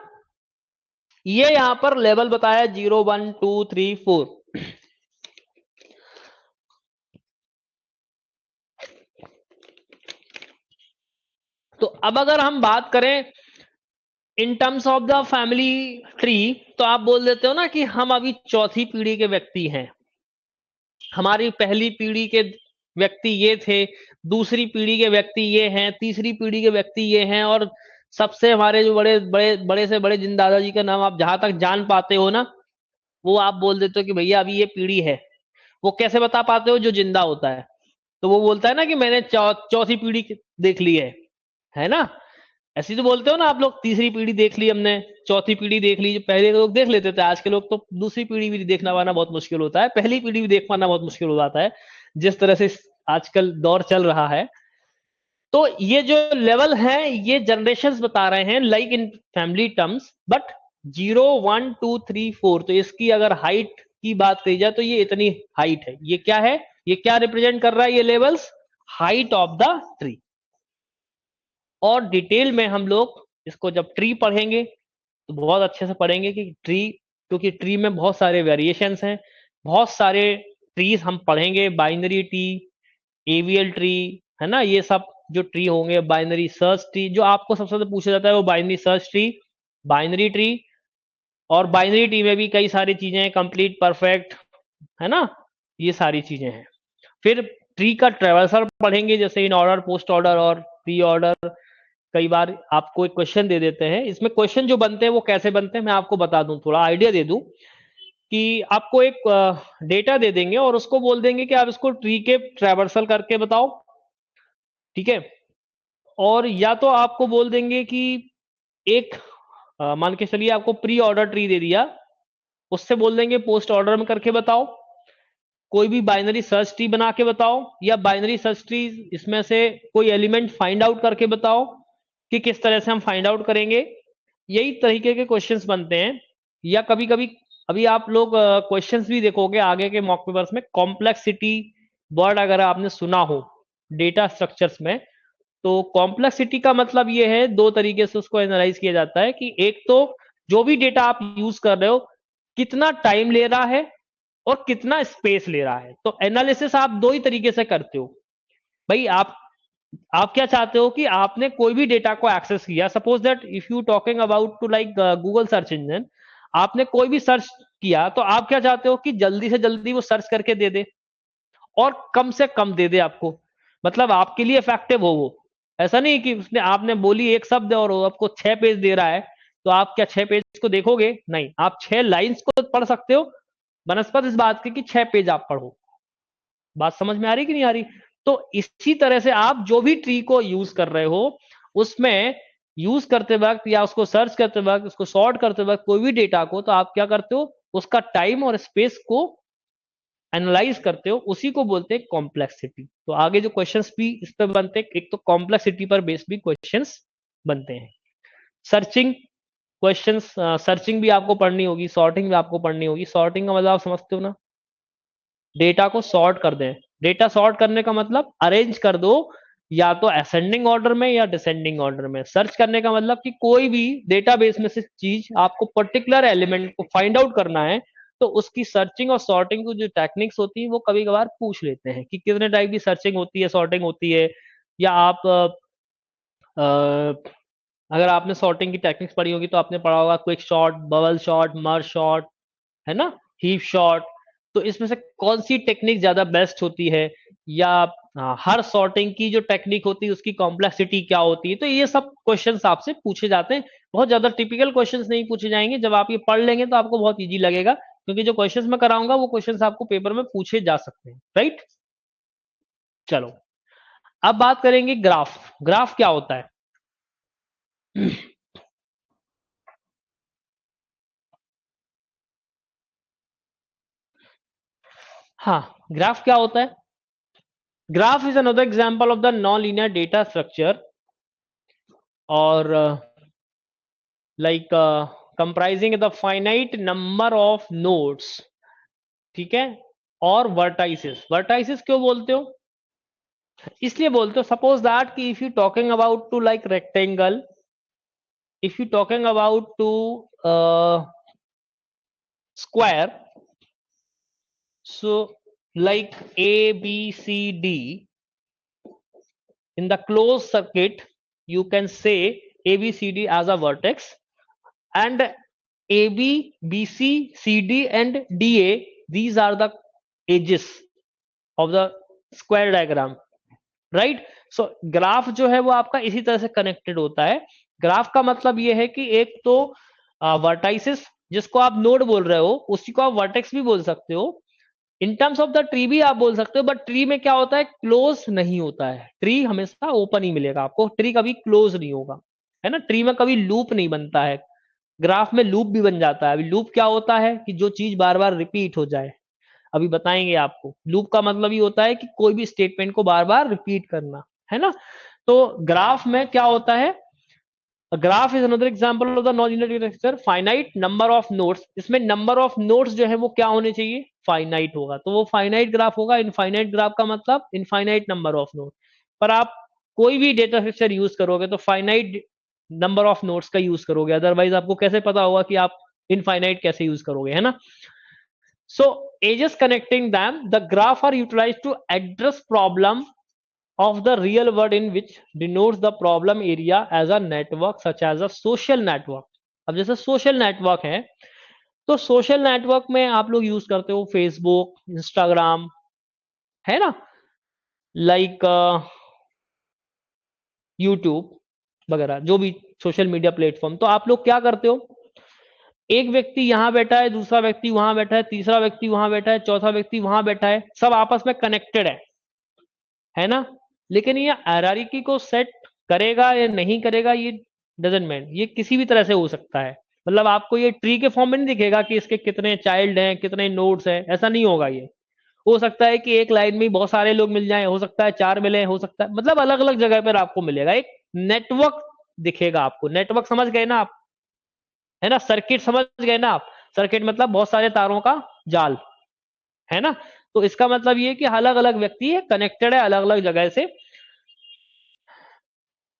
ये यहां पर लेवल बताया 0 1 2 3 4। तो अब अगर हम बात करें इन terms of the family tree, तो आप बोल देते हो ना कि हम अभी चौथी पीढ़ी के व्यक्ति हैं, हमारी पहली पीढ़ी के व्यक्ति ये थे, दूसरी पीढ़ी के व्यक्ति ये हैं, तीसरी पीढ़ी के व्यक्ति ये हैं, और सबसे हमारे जो बड़े बड़े बड़े से बड़े जिन दादाजी का नाम आप जहां तक जान पाते हो ना, वो आप बोल देते हो कि भैया अभी ये पीढ़ी है। वो कैसे बता पाते हो, जो जिंदा होता है तो वो बोलता है ना कि मैंने चौथी पीढ़ी देख ली है ना। ऐसे ही तो बोलते हो ना आप लोग, तीसरी पीढ़ी देख ली हमने, चौथी पीढ़ी देख ली। जो पहले लोग देख लेते थे, आज के लोग तो दूसरी पीढ़ी भी देखना पाना बहुत मुश्किल होता है, पहली पीढ़ी भी देख पाना बहुत मुश्किल हो जाता है, जिस तरह से आजकल दौर चल रहा है। तो ये जो लेवल है ये जनरेशंस बता रहे हैं, like in family terms, but 0 1 2 3 4, तो इसकी अगर हाइट की बात करी जाए तो ये इतनी हाइट है। ये क्या है, ये क्या रिप्रेजेंट कर रहा है, ये levels height of the tree. और डिटेल में हम लोग इसको जब ट्री पढ़ेंगे तो बहुत अच्छे से पढ़ेंगे कि ट्री, क्योंकि ट्री में बहुत सारे वेरिएशंस हैं, बहुत सारे ट्रीज हम पढ़ेंगे, बाइनरी ट्री, एवीएल ट्री, है ना, ये सब जो ट्री होंगे, बाइनरी सर्च ट्री, जो आपको सबसे ज्यादा पूछा जाता है वो binary search tree, binary tree. और बाइनरी ट्री में भी कई सारी चीजें हैं, कंप्लीट, परफेक्ट, है ना, ये सारी चीजें हैं। फिर ट्री का ट्रेवर्सल पढ़ेंगे, जैसे इन ऑर्डर, पोस्ट ऑर्डर और प्री ऑर्डर। कई बार आपको एक क्वेश्चन दे देते हैं, इसमें क्वेश्चन जो बनते हैं वो कैसे बनते हैं मैं आपको बता दूं, थोड़ा आइडिया दे दूं, कि आपको एक डेटा दे देंगे और उसको बोल देंगे कि आप इसको ट्री के ट्रेवर्सल करके बताओ, ठीक है। और या तो आपको बोल देंगे कि एक मान के चलिए आपको प्री ऑर्डर ट्री दे दिया, उससे बोल देंगे पोस्ट ऑर्डर में करके बताओ, कोई भी बाइनरी सर्च ट्री बना के बताओ, या बाइनरी सर्च ट्री इसमें से कोई एलिमेंट फाइंड आउट करके बताओ, कि किस तरह से हम फाइंड आउट करेंगे। यही तरीके के क्वेश्चंस बनते हैं। या कभी कभी, अभी आप लोग क्वेश्चंस भी देखोगे आगे के मॉक पेपर्स में, कॉम्प्लेक्सिटी वर्ड अगर आपने सुना हो डेटा स्ट्रक्चर्स में, तो कॉम्प्लेक्सिटी का मतलब ये है, दो तरीके से उसको एनालाइज किया जाता है, कि एक तो जो भी डेटा आप यूज कर रहे हो कितना टाइम ले रहा है और कितना स्पेस ले रहा है। तो एनालिसिस आप दो ही तरीके से करते हो भाई। आप क्या चाहते हो कि आपने कोई भी डेटा को एक्सेस किया, suppose that if you talking about to like Google search engine, आपने कोई भी सर्च किया तो आप क्या चाहते हो कि जल्दी से जल्दी वो सर्च करके दे दे और कम से कम दे दे आपको, मतलब आपके लिए इफेक्टिव हो वो। ऐसा नहीं कि उसने, आपने बोली एक शब्द और वो आपको 6 पेज दे रहा है, तो आप क्या 6 पेज को देखोगे, नहीं, आप 6 लाइंस को पढ़ सकते हो, बनस्पत इस बात की कि 6 पेज आप पढ़ो। बात समझ में आ रही कि नहीं आ रही। तो इसी तरह से आप जो भी ट्री को यूज कर रहे हो उसमें यूज करते वक्त या उसको सर्च करते वक्त, उसको सॉर्ट करते वक्त कोई भी डेटा को, तो आप क्या करते हो, उसका टाइम और स्पेस को एनालाइज करते हो, उसी को बोलते हैं कॉम्प्लेक्सिटी। तो आगे जो क्वेश्चंस भी इस पे बनते हैं, एक तो कॉम्प्लेक्सिटी पर बेस्ड भी क्वेश्चंस बनते हैं। सर्चिंग क्वेश्चंस, सर्चिंग भी आपको पढ़नी होगी, सॉर्टिंग भी आपको पढ़नी होगी। सॉर्टिंग का मतलब आप समझते हो ना, डेटा को सॉर्ट कर दें। डेटा सॉर्ट करने का मतलब अरेंज कर दो, या तो असेंडिंग ऑर्डर में या डिसेंडिंग ऑर्डर में। सर्च करने का मतलब कि कोई भी डेटाबेस में से चीज आपको पर्टिकुलर एलिमेंट को फाइंड आउट करना है, तो उसकी सर्चिंग और सॉर्टिंग की जो टेक्निक्स होती है वो कभी कभार पूछ लेते हैं कि कितने टाइप की सर्चिंग होती है, सॉर्टिंग होती है। या आप अगर आपने सॉर्टिंग की टेक्निक्स पढ़ी होगी तो आपने पढ़ा होगा क्विक शॉट, बबल शॉट, मर्ज शॉट, है ना, हीप शॉट। तो इसमें से कौन सी टेक्निक ज्यादा बेस्ट होती है, या हर सॉर्टिंग की जो टेक्निक होती है उसकी कॉम्प्लेक्सिटी क्या होती है। तो ये सब क्वेश्चंस आपसे पूछे जाते हैं। बहुत ज्यादा टिपिकल क्वेश्चंस नहीं पूछे जाएंगे, जब आप ये पढ़ लेंगे तो आपको बहुत इजी लगेगा, क्योंकि जो क्वेश्चंस मैं कराऊंगा वो क्वेश्चंस आपको पेपर में पूछे जा सकते हैं, राइट। चलो, अब बात करेंगे ग्राफ। ग्राफ क्या होता है? हाँ, ग्राफ क्या होता है? Graph is another example of the non linear data structure, और like comprising the finite number of nodes, ठीक है, और वर्टाइसिस। वर्टाइसिस क्यों बोलते हो? इसलिए बोलते हो, सपोज दैट कि if you talking about to like rectangle, if you talking about to square, so like a b c d in the closed circuit, you can say a b c d as a vertex, and AB, BC, CD and DA, these are the edges of the square diagram, right? So graph जो है वो आपका इसी तरह से connected होता है। Graph का मतलब ये है कि एक तो वर्टाइसिस, जिसको आप नोड बोल रहे हो, उसी को आप वर्टेक्स भी बोल सकते हो। इन टर्म्स ऑफ द ट्री भी आप बोल सकते हो, बट ट्री में क्या होता है, क्लोज नहीं होता है। ट्री हमेशा ओपन ही मिलेगा आपको, ट्री कभी क्लोज नहीं होगा, है ना। ट्री में कभी लूप नहीं बनता है, ग्राफ में लूप भी बन जाता है। अभी लूप क्या होता है कि जो चीज बार बार रिपीट हो जाए, अभी बताएंगे आपको। लूप का मतलब ये होता है कि कोई भी स्टेटमेंट को बार बार रिपीट करना, है ना। तो ग्राफ में क्या होता है, graph is another example of the non linear data structure, finite number of nodes. इसमें नंबर ऑफ नोड्स जो है वो क्या होने चाहिए, फाइनाइट होगा, तो वो फाइनाइट ग्राफ होगा। इनफाइनाइट ग्राफ का मतलब इनफाइनाइट नंबर ऑफ नोड। पर आप कोई भी डेटा स्ट्रक्चर यूज करोगे तो फाइनाइट नंबर ऑफ नोड्स का यूज करोगे, अदरवाइज आपको कैसे पता होगा कि आप इनफाइनाइट कैसे यूज करोगे, है ना। So edges connecting them, the graph are utilized to address problem of the real world in which denotes the problem area as a network such as a social network। अब जैसे social network है, तो social network में आप लोग use करते हो Facebook, Instagram, है ना, लाइक यूट्यूब वगैरह, जो भी सोशल मीडिया प्लेटफॉर्म। तो आप लोग क्या करते हो, एक व्यक्ति यहां बैठा है, दूसरा व्यक्ति वहां बैठा है, तीसरा व्यक्ति वहां बैठा है, चौथा व्यक्ति वहां बैठा है, सब आपस में कनेक्टेड है ना। लेकिन ये हायरार्की को सेट करेगा या नहीं करेगा, ये डजंट मैटर, ये किसी भी तरह से हो सकता है। मतलब आपको ये ट्री के फॉर्म में नहीं दिखेगा कि इसके कितने चाइल्ड हैं, कितने नोड्स हैं, ऐसा नहीं होगा। ये हो सकता है कि एक लाइन में बहुत सारे लोग मिल जाएं, हो सकता है चार मिले, हो सकता है, मतलब अलग अलग जगह पर आपको मिलेगा, एक नेटवर्क दिखेगा आपको। नेटवर्क समझ गए ना आप, है ना। सर्किट समझ गए ना आप, सर्किट मतलब बहुत सारे तारों का जाल, है ना। तो इसका मतलब ये कि अलग अलग व्यक्ति है, कनेक्टेड है अलग अलग जगह से।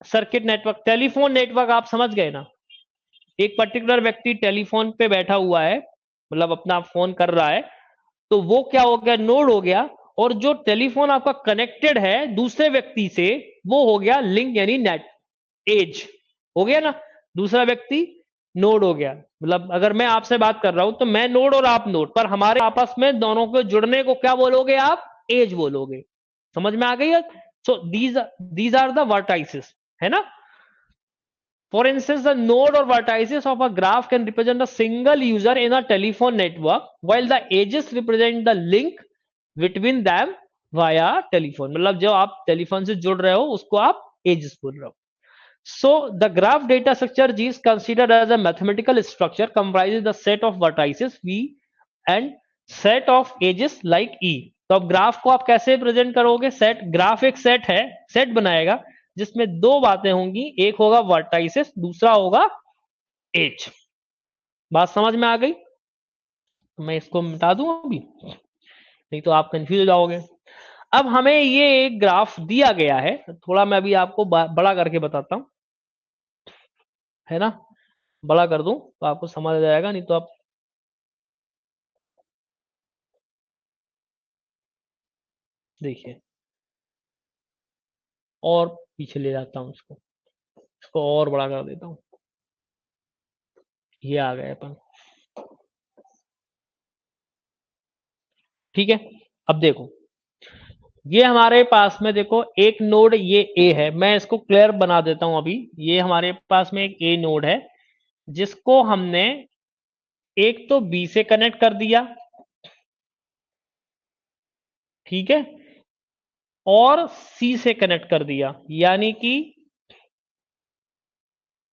सर्किट नेटवर्क, टेलीफोन नेटवर्क आप समझ गए ना, एक पर्टिकुलर व्यक्ति टेलीफोन पे बैठा हुआ है, मतलब अपना फोन कर रहा है, तो वो क्या हो गया, नोड हो गया। और जो टेलीफोन आपका कनेक्टेड है दूसरे व्यक्ति से, वो हो गया लिंक, यानी नेट, एज हो गया ना। दूसरा व्यक्ति नोड हो गया, मतलब अगर मैं आपसे बात कर रहा हूं तो मैं नोड और आप नोड, पर हमारे आपस में दोनों को जुड़ने को क्या बोलोगे आप, एज बोलोगे। समझ में आ गई है। So these are the vertices, है ना। For instance, the node or vertices of a graph can represent a single user in a telephone network, while the edges represent the link between them via telephone। मतलब जो आप telephone से जुड़ रहे हो उसको आप एजेस बोल रहे हो। So the graph data structure G is considered as a mathematical structure comprises the set of vertices V and set of edges like E. तो अब ग्राफ को आप कैसे प्रेजेंट करोगे? सेट, ग्राफ एक सेट है, सेट बनाएगा जिसमें दो बातें होंगी, एक होगा वर्टाइसेस, दूसरा होगा एज। बात समझ में आ गई? मैं इसको मिटा दूं अभी, नहीं तो आप कंफ्यूज हो जाओगे। अब हमें ये एक ग्राफ दिया गया है, थोड़ा मैं अभी आपको बड़ा करके बताता हूं, है ना? बड़ा कर दूं तो आपको समझ आ जाएगा, नहीं तो आप देखिए, और पीछे ले जाता हूं इसको, इसको और बड़ा कर देता हूं। ये आ गए अपन, ठीक है। अब देखो, ये हमारे पास में देखो एक नोड ये ए है, मैं इसको क्लियर बना देता हूं अभी। ये हमारे पास में एक ए नोड है जिसको हमने एक तो बी से कनेक्ट कर दिया, ठीक है, और सी से कनेक्ट कर दिया, यानी कि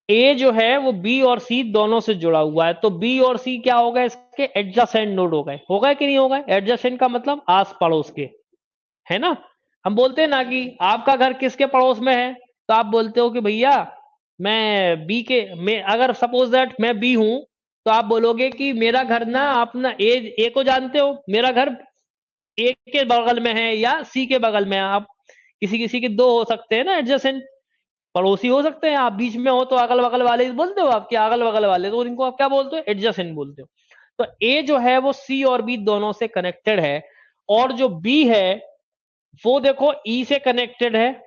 ए जो है वो बी और सी दोनों से जुड़ा हुआ है। तो बी और सी क्या हो गए? इसके एडजेसेंट नोड हो गए कि नहीं हो गए? एडजेसेंट का मतलब आस पड़ोस के, है ना? हम बोलते हैं ना कि आपका घर किसके पड़ोस में है, तो आप बोलते हो कि भैया मैं बी के, मैं अगर सपोज दैट मैं बी हूं, तो आप बोलोगे कि मेरा घर ना, आप ना ए को जानते हो, मेरा घर ए के बगल में है या सी के बगल में है। आप किसी किसी के दो हो सकते हैं ना एडजेसेंट, पड़ोसी हो सकते हैं, आप बीच में हो तो अगल बगल वाले बोलते हो, आपके अगल बगल वाले, तो इनको आप क्या बोलते हो? एडजेसेंट बोलते हो। तो ए जो है वो सी और बी दोनों से कनेक्टेड है, और जो बी है वो देखो ई से कनेक्टेड है,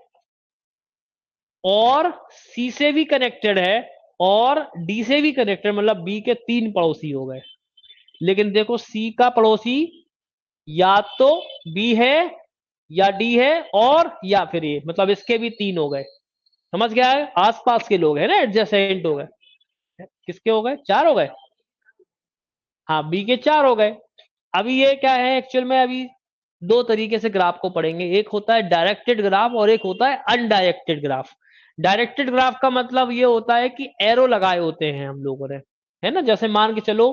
और सी से भी कनेक्टेड है, और डी से भी कनेक्टेड, मतलब बी के तीन पड़ोसी हो गए। लेकिन देखो सी का पड़ोसी या तो बी है या डी है, और या फिर ए, मतलब इसके भी तीन हो गए। समझ गया है? आसपास के लोग है ना, एडजेसेंट हो गए। किसके हो गए? चार हो गए। हाँ, बी के चार हो गए। अभी ये क्या है एक्चुअल में, अभी दो तरीके से ग्राफ को पढ़ेंगे, एक होता है डायरेक्टेड ग्राफ और एक होता है अनडायरेक्टेड ग्राफ। डायरेक्टेड ग्राफ का मतलब ये होता है कि एरो लगाए होते हैं हम लोगों ने, है ना? जैसे मान के चलो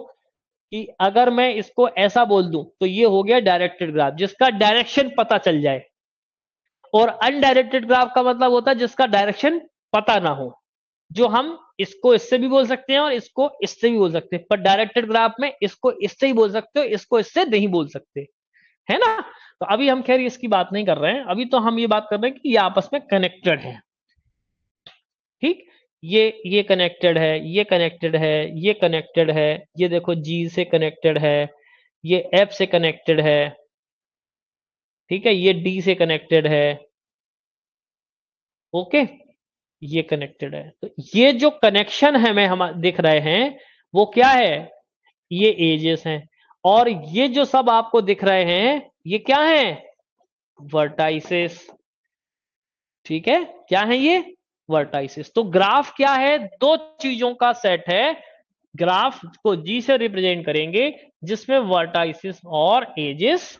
कि अगर मैं इसको ऐसा बोल दूं तो ये हो गया डायरेक्टेड ग्राफ, जिसका डायरेक्शन पता चल जाए। और अनडायरेक्टेड ग्राफ का मतलब होता है जिसका डायरेक्शन पता ना हो, जो हम इसको इससे भी बोल सकते हैं और इसको इससे भी बोल सकते हैं, पर डायरेक्टेड ग्राफ में इसको इससे ही बोल सकते हो, इसको इससे नहीं बोल सकते, है ना? तो अभी हम खैर इसकी बात नहीं कर रहे हैं, अभी तो हम ये बात कर रहे हैं कि ये आपस में कनेक्टेड है, ठीक? ये कनेक्टेड है, ये कनेक्टेड है, ये कनेक्टेड है, ये देखो जी से कनेक्टेड है, ये एफ से कनेक्टेड है, ठीक है, ये डी से कनेक्टेड है, ओके, ये कनेक्टेड है। तो ये जो कनेक्शन है हमें हम दिख रहे हैं वो क्या है? ये एजेस हैं। और ये जो सब आपको दिख रहे हैं ये क्या है? वर्टाइसेस, ठीक है, क्या है ये? वर्टाइसेस। तो ग्राफ क्या है? दो चीजों का सेट है। ग्राफ को जी से रिप्रेजेंट करेंगे जिसमें वर्टाइसेस और एजेस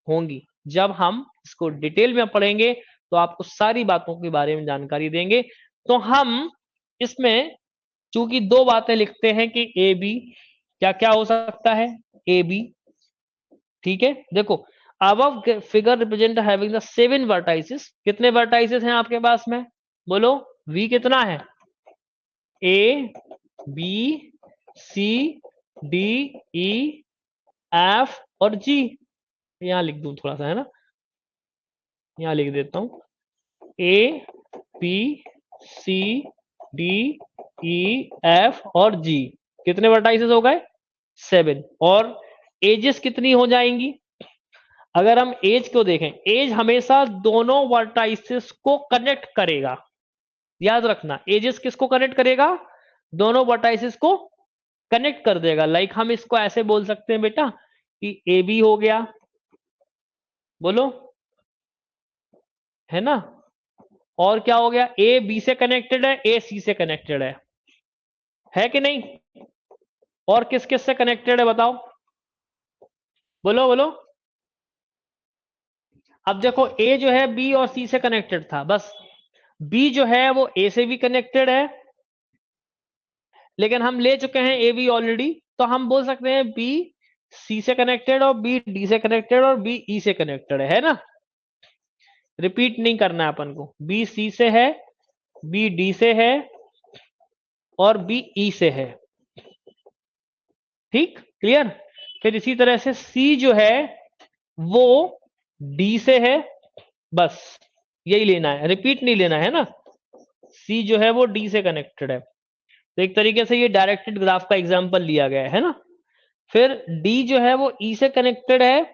होंगी। जब हम इसको डिटेल में पढ़ेंगे तो आपको सारी बातों के बारे में जानकारी देंगे। तो हम इसमें चूंकि दो बातें लिखते हैं कि ए बी, क्या क्या हो सकता है? ए बी, ठीक है। देखो, अब figure represent having the 7 vertices, कितने वर्टाइसेस हैं आपके पास में? बोलो, वी कितना है? A B C D E F और जी। यहां लिख दूं थोड़ा सा, है ना? यहां लिख देता हूं, A B C D E F और जी। कितने वर्टाइसेस हो गए? 7। और एजेस कितनी हो जाएंगी? अगर हम एज को देखें, एज हमेशा दोनों वर्टाइसेस को कनेक्ट करेगा। याद रखना, एजेस किसको कनेक्ट करेगा? दोनों वर्टाइसेस को कनेक्ट कर देगा। लाइक हम इसको ऐसे बोल सकते हैं बेटा कि ए बी हो गया, बोलो, है ना? और क्या हो गया? ए बी से कनेक्टेड है, ए सी से कनेक्टेड है कि नहीं? और किस किस से कनेक्टेड है बताओ, बोलो बोलो। अब देखो, ए जो है बी और सी से कनेक्टेड था, बस बी जो है वो ए से भी कनेक्टेड है, लेकिन हम ले चुके हैं ए बी ऑलरेडी, तो हम बोल सकते हैं बी सी से कनेक्टेड और बी डी से कनेक्टेड और बी ई से कनेक्टेड है ना। रिपीट नहीं करना है अपन को, बी सी से है, बी डी से है और बी ई से है। ठीक, क्लियर। फिर इसी तरह से सी जो है वो डी से है, बस यही लेना है, रिपीट नहीं लेना है ना। सी जो है वो डी से कनेक्टेड है, तो एक तरीके से ये डायरेक्टेड ग्राफ का एग्जांपल लिया गया है ना। फिर डी जो है वो ई से कनेक्टेड है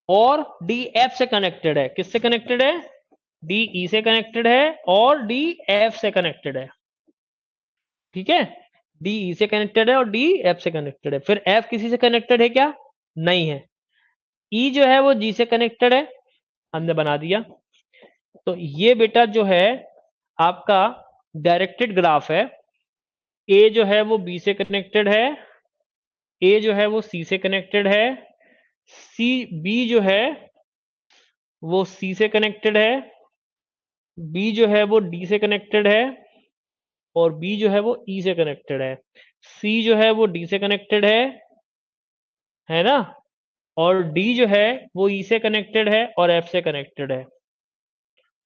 और डी एफ से कनेक्टेड है। किससे कनेक्टेड है? डी ई से कनेक्टेड है और डी एफ से कनेक्टेड है। ठीक है, डी ई से कनेक्टेड है और डी एफ से कनेक्टेड है। फिर एफ किसी से कनेक्टेड है क्या? नहीं है। ई जो है वो जी से कनेक्टेड है, हमने बना दिया। तो ये बेटा जो है आपका डायरेक्टेड ग्राफ है। ए जो है वो बी से कनेक्टेड है, ए जो है वो सी से कनेक्टेड है, सी बी जो है वो सी से कनेक्टेड है, बी जो है वो डी से कनेक्टेड है और बी जो है वो ई से कनेक्टेड है। सी जो है वो डी से कनेक्टेड है ना, और डी जो है वो ई से कनेक्टेड है और एफ से कनेक्टेड है,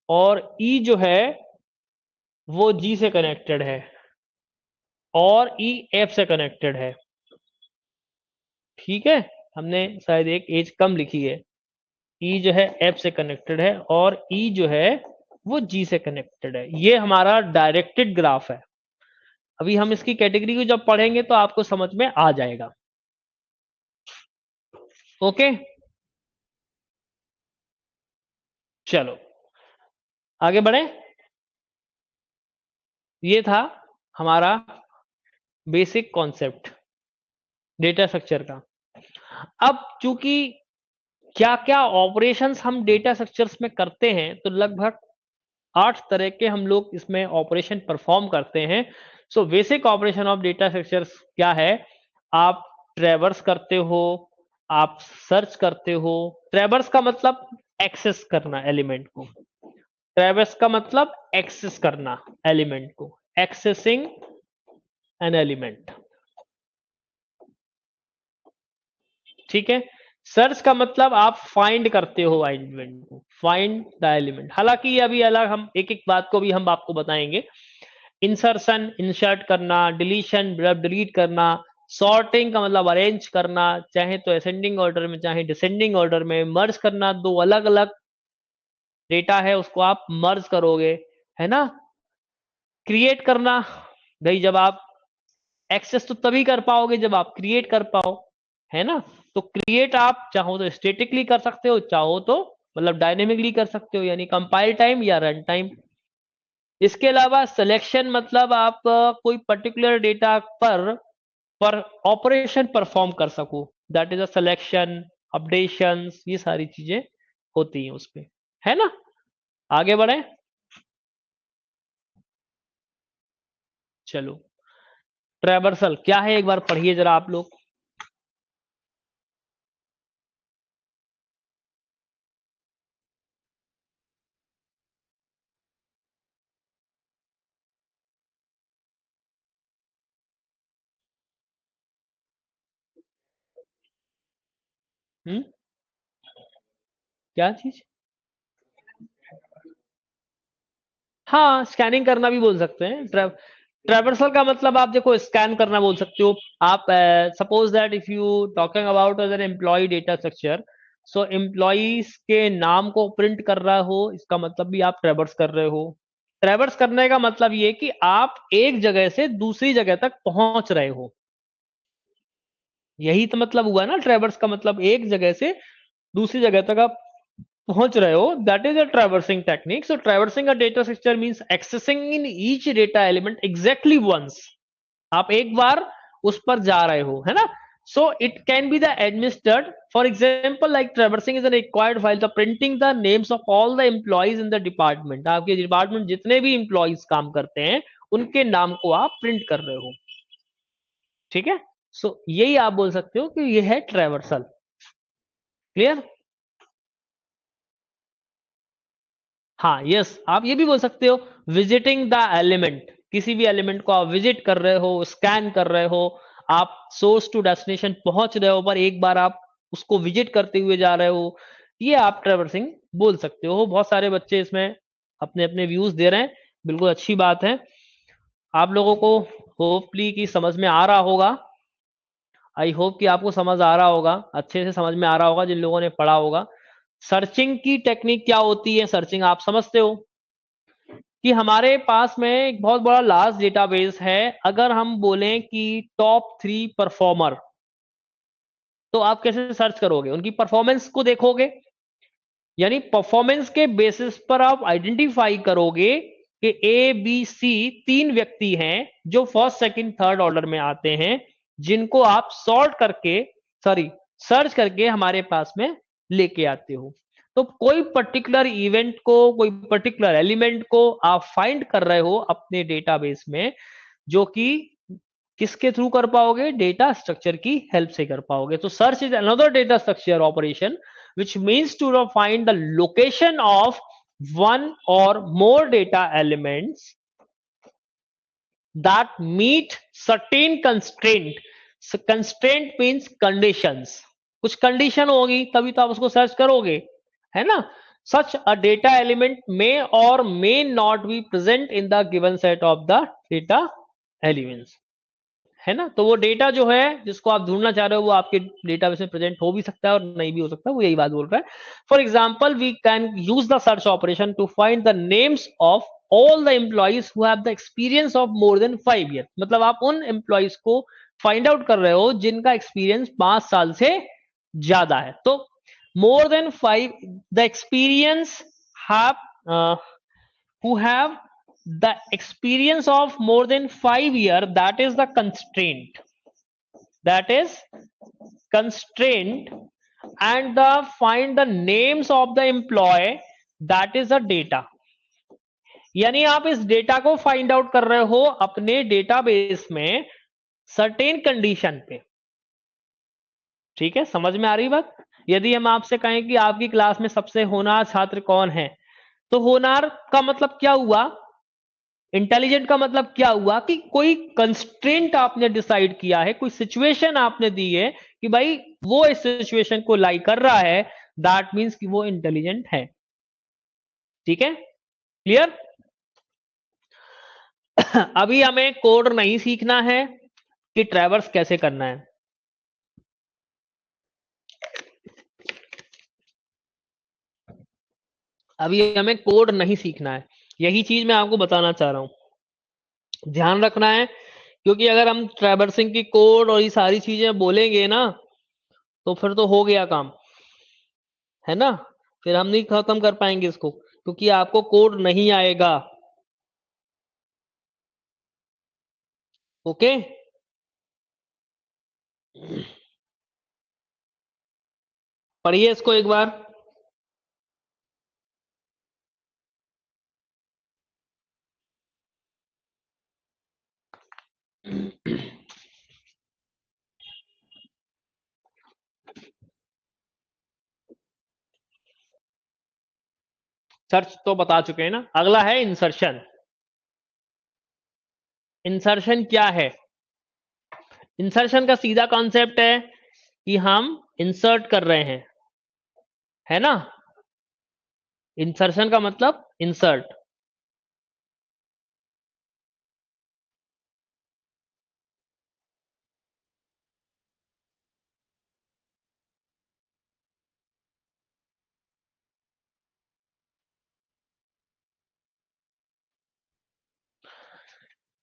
और ई जो है वो जी से कनेक्टेड है और ई एफ से कनेक्टेड है। ठीक है, हमने शायद एक एज कम लिखी है। ई जो है एफ से कनेक्टेड है और ई जो है वो जी से कनेक्टेड है। ये हमारा डायरेक्टेड ग्राफ है। अभी हम इसकी कैटेगरी को जब पढ़ेंगे तो आपको समझ में आ जाएगा। ओके, चलो आगे बढ़े। ये था हमारा बेसिक कॉन्सेप्ट डेटा स्ट्रक्चर का। अब चूंकि क्या क्या ऑपरेशंस हम डेटा स्ट्रक्चर्स में करते हैं, तो लगभग 8 तरह के हम लोग इसमें ऑपरेशन परफॉर्म करते हैं। So basic operation of data structures क्या है? आप ट्रैवर्स करते हो, आप सर्च करते हो। ट्रैवर्स का मतलब एक्सेस करना एलिमेंट को, ट्रैवर्स का मतलब एक्सेस करना एलिमेंट को, एक्सेसिंग एन एलिमेंट। ठीक है, सर्च का मतलब आप फाइंड करते हो एलिमेंट को, फाइंड द एलिमेंट। हालांकि ये अभी अलग, हम एक एक बात को भी हम आपको बताएंगे। इंसर्शन इंसर्ट करना, डिलीशन डिलीट करना, सॉर्टिंग का मतलब अरेंज करना, चाहे तो असेंडिंग ऑर्डर में चाहे डिसेंडिंग ऑर्डर में, मर्ज करना, दो अलग अलग डेटा है उसको आप मर्ज करोगे, है ना। क्रिएट करना, भाई जब आप एक्सेस तो तभी कर पाओगे जब आप क्रिएट कर पाओ, है ना। तो क्रिएट आप चाहो तो स्टेटिकली कर सकते हो, चाहो तो मतलब डायनेमिकली कर सकते हो, यानी कंपाइल टाइम या रन टाइम। इसके अलावा सिलेक्शन मतलब आप कोई पर्टिकुलर डेटा पर ऑपरेशन परफॉर्म कर सको, that is a selection, updation, ये सारी चीजें होती हैं उसपे, है ना। आगे बढ़े, चलो। ट्रैवर्सल क्या है एक बार पढ़िए जरा आप लोग। क्या चीज? हाँ, स्कैनिंग करना भी बोल सकते हैं। ट्रैवर्सल का मतलब आप देखो स्कैन करना बोल सकते हो। आप suppose that if you talking about as an employ data structure, so employees के नाम को प्रिंट कर रहा हो, इसका मतलब भी आप ट्रैवर्स कर रहे हो। ट्रैवर्स करने का मतलब ये कि आप एक जगह से दूसरी जगह तक पहुंच रहे हो, यही तो मतलब हुआ ना। ट्रैवर्स का मतलब एक जगह से दूसरी जगह तक आप पहुंच रहे हो, that is a traversing technique. So traversing a data structure means accessing in each data element exactly once. आप एक बार उस पर जा रहे हो, है ना। So it can be the administered, for example like traversing is an required file the printing the names of all the employees in the department. आपके डिपार्टमेंट जितने भी एम्प्लॉइज काम करते हैं उनके नाम को आप प्रिंट कर रहे हो। ठीक है, सो यही आप बोल सकते हो कि यह है ट्रैवर्सल। क्लियर? हाँ यस, आप ये भी बोल सकते हो विजिटिंग द एलिमेंट, किसी भी एलिमेंट को आप विजिट कर रहे हो, स्कैन कर रहे हो, आप सोर्स टू डेस्टिनेशन पहुंच रहे हो पर एक बार आप उसको विजिट करते हुए जा रहे हो, ये आप ट्रैवर्सिंग बोल सकते हो। बहुत सारे बच्चे इसमें अपने अपने व्यूज दे रहे हैं, बिल्कुल अच्छी बात है। आप लोगों को होपफुली कि समझ में आ रहा होगा, आई होप कि आपको समझ आ रहा होगा, अच्छे से समझ में आ रहा होगा जिन लोगों ने पढ़ा होगा। सर्चिंग की टेक्निक क्या होती है? सर्चिंग आप समझते हो कि हमारे पास में एक बहुत बड़ा लार्ज डेटाबेस है। अगर हम बोलें कि टॉप 3 परफॉर्मर, तो आप कैसे सर्च करोगे? उनकी परफॉर्मेंस को देखोगे, यानी परफॉर्मेंस के बेसिस पर आप आइडेंटिफाई करोगे कि ए बी सी 3 व्यक्ति हैं जो फर्स्ट सेकंड थर्ड ऑर्डर में आते हैं, जिनको आप सॉर्ट करके, सॉरी, सर्च करके हमारे पास में लेके आते हो। तो कोई पर्टिकुलर इवेंट को, कोई पर्टिकुलर एलिमेंट को आप फाइंड कर रहे हो अपने डेटाबेस में, जो कि किसके थ्रू कर पाओगे? डेटा स्ट्रक्चर की हेल्प से कर पाओगे। तो search is another data structure operation which means to find the location of one or more data elements that meet certain constraint. Constraint means conditions, कुछ कंडीशन होगी तभी तो आप उसको सर्च करोगे, है ना? Such a data element may or may not be present in the given set of the data elements, है ना? तो वो डेटा जो है जिसको आप ढूंढना चाह रहे हो वो आपके डेटाबेस में प्रेजेंट हो भी सकता है और नहीं भी हो सकता, वो यही बात बोल रहा है। For example we can use the search operation to find the names of all the employees who have the experience of more than 5 year. मतलब आप उन एम्प्लॉइज को फाइंड आउट कर रहे हो जिनका एक्सपीरियंस 5 साल से ज्यादा है। तो मोर than 5, the experience have who have the experience of more than 5 years, that is the constraint, that is constraint. And the find the names of the employee, that is the data। यानी आप इस data को find out कर रहे हो अपने database में certain condition पे। ठीक है, समझ में आ रही बात? यदि हम आपसे कहें कि आपकी क्लास में सबसे होनहार छात्र कौन है, तो होनहार का मतलब क्या हुआ? इंटेलिजेंट का मतलब क्या हुआ कि कोई कंस्ट्रेंट आपने डिसाइड किया है, कोई सिचुएशन आपने दी है कि भाई वो इस सिचुएशन को लाइक कर रहा है, दैट मींस कि वो इंटेलिजेंट है। ठीक है, क्लियर? अभी हमें कोड नहीं सीखना है कि ट्रैवर्स कैसे करना है। अभी हमें कोड नहीं सीखना है, यही चीज मैं आपको बताना चाह रहा हूं, ध्यान रखना है। क्योंकि अगर हम ट्रैवर्सिंग की कोड और ये सारी चीजें बोलेंगे ना, तो फिर तो हो गया काम, है ना? फिर हम नहीं खत्म कर पाएंगे इसको, क्योंकि आपको कोड नहीं आएगा। ओके, पढ़िए इसको एक बार। सर्च तो बता चुके हैं ना, अगला है इंसर्शन। इंसर्शन क्या है? इंसर्शन का सीधा कॉन्सेप्ट है कि हम इंसर्ट कर रहे हैं, है ना? इंसर्शन का मतलब इंसर्ट।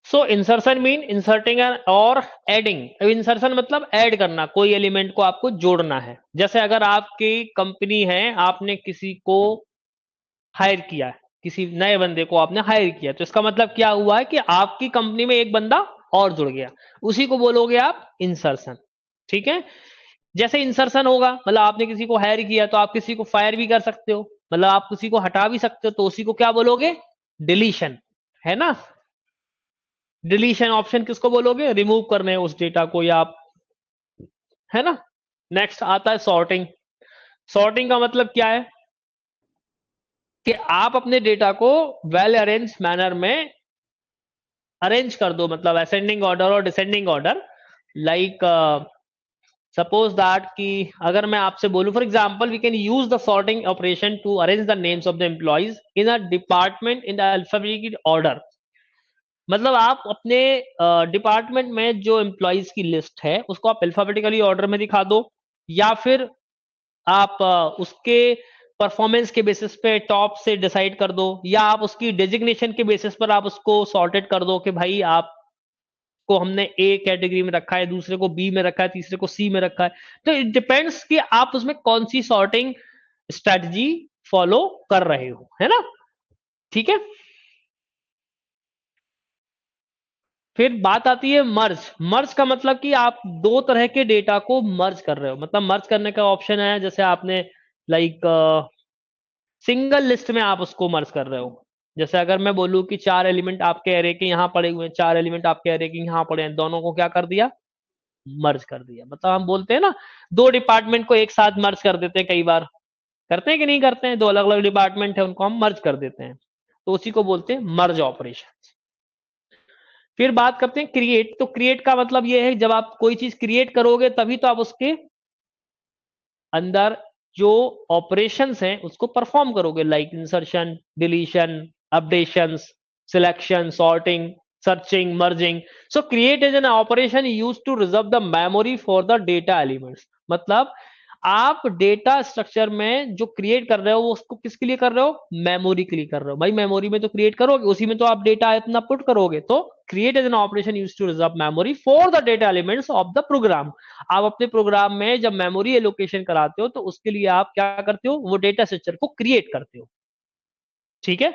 सो इंसर्शन मीन इंसर्टिंग और एडिंग। इंसर्शन मतलब ऐड करना, कोई एलिमेंट को आपको जोड़ना है। जैसे अगर आपकी कंपनी है, आपने किसी को हायर किया है, किसी नए बंदे को आपने हायर किया, तो इसका मतलब क्या हुआ है कि आपकी कंपनी में एक बंदा और जुड़ गया, उसी को बोलोगे आप इंसर्शन। ठीक है, जैसे इंसर्शन होगा मतलब आपने किसी को हायर किया, तो आप किसी को फायर भी कर सकते हो, मतलब आप किसी को हटा भी सकते हो, तो उसी को क्या बोलोगे? डिलीशन, है ना? डिलीशन ऑप्शन किसको बोलोगे? रिमूव करने उस डेटा को या आप, है ना? नेक्स्ट आता है सॉर्टिंग। सॉर्टिंग का मतलब क्या है? कि आप अपने डेटा को वेल अरेंज मैनर में अरेंज कर दो, मतलब असेंडिंग ऑर्डर और descending order. Like suppose that कि अगर मैं आपसे बोलूं, for example we can use the sorting operation to arrange the names of the employees in a department in the alphabetic order. मतलब आप अपने डिपार्टमेंट में जो एम्प्लॉइज की लिस्ट है उसको आप अल्फाबेटिकली ऑर्डर में दिखा दो, या फिर आप उसके परफॉर्मेंस के बेसिस पे टॉप से डिसाइड कर दो, या आप उसकी डेजिग्नेशन के बेसिस पर आप उसको सॉर्टेड कर दो कि भाई आप को हमने ए कैटेगरी में रखा है, दूसरे को बी में रखा है, तीसरे को सी में रखा है। तो इट डिपेंड्स कि आप उसमें कौन सी सॉर्टिंग स्ट्रेटजी फॉलो कर रहे हो, है ना। ठीक है। फिर बात आती है मर्ज। मर्ज का मतलब कि आप दो तरह के डेटा को मर्ज कर रहे हो। मतलब मर्ज करने का ऑप्शन है, जैसे आपने लाइक सिंगल लिस्ट में आप उसको मर्ज कर रहे हो। जैसे अगर मैं बोलूं कि चार एलिमेंट आपके एरे के यहाँ पड़े हुए हैं, चार एलिमेंट आपके एरे के यहाँ पड़े हैं, दोनों को क्या कर दिया, मर्ज कर दिया। मतलब हम बोलते हैं ना, दो डिपार्टमेंट को एक साथ मर्ज कर देते हैं, कई बार करते हैं कि नहीं करते हैं, दो अलग अलग डिपार्टमेंट है उनको हम मर्ज कर देते हैं, तो उसी को बोलते हैं मर्ज ऑपरेशन। फिर बात करते हैं क्रिएट। तो क्रिएट का मतलब ये है जब आप कोई चीज क्रिएट करोगे तभी तो आप उसके अंदर जो ऑपरेशंस हैं उसको परफॉर्म करोगे, like insertion, deletion, updation, selection, sorting, searching, merging. So create is an operation use to reserve the memory for the data elements. मतलब आप डेटा स्ट्रक्चर में जो क्रिएट कर रहे हो वो उसको किसके लिए कर रहे हो, मेमोरी के लिए कर रहे हो। भाई मेमोरी में तो क्रिएट करोगे, उसी में तो आप डेटा इतना पुट करोगे। तो create is an operation use to reserve memory for the data elements of the program. आप अपने प्रोग्राम में जब मेमोरी एलोकेशन कराते हो तो उसके लिए आप क्या करते हो, वो डेटा स्ट्रक्चर को क्रिएट करते हो। ठीक है।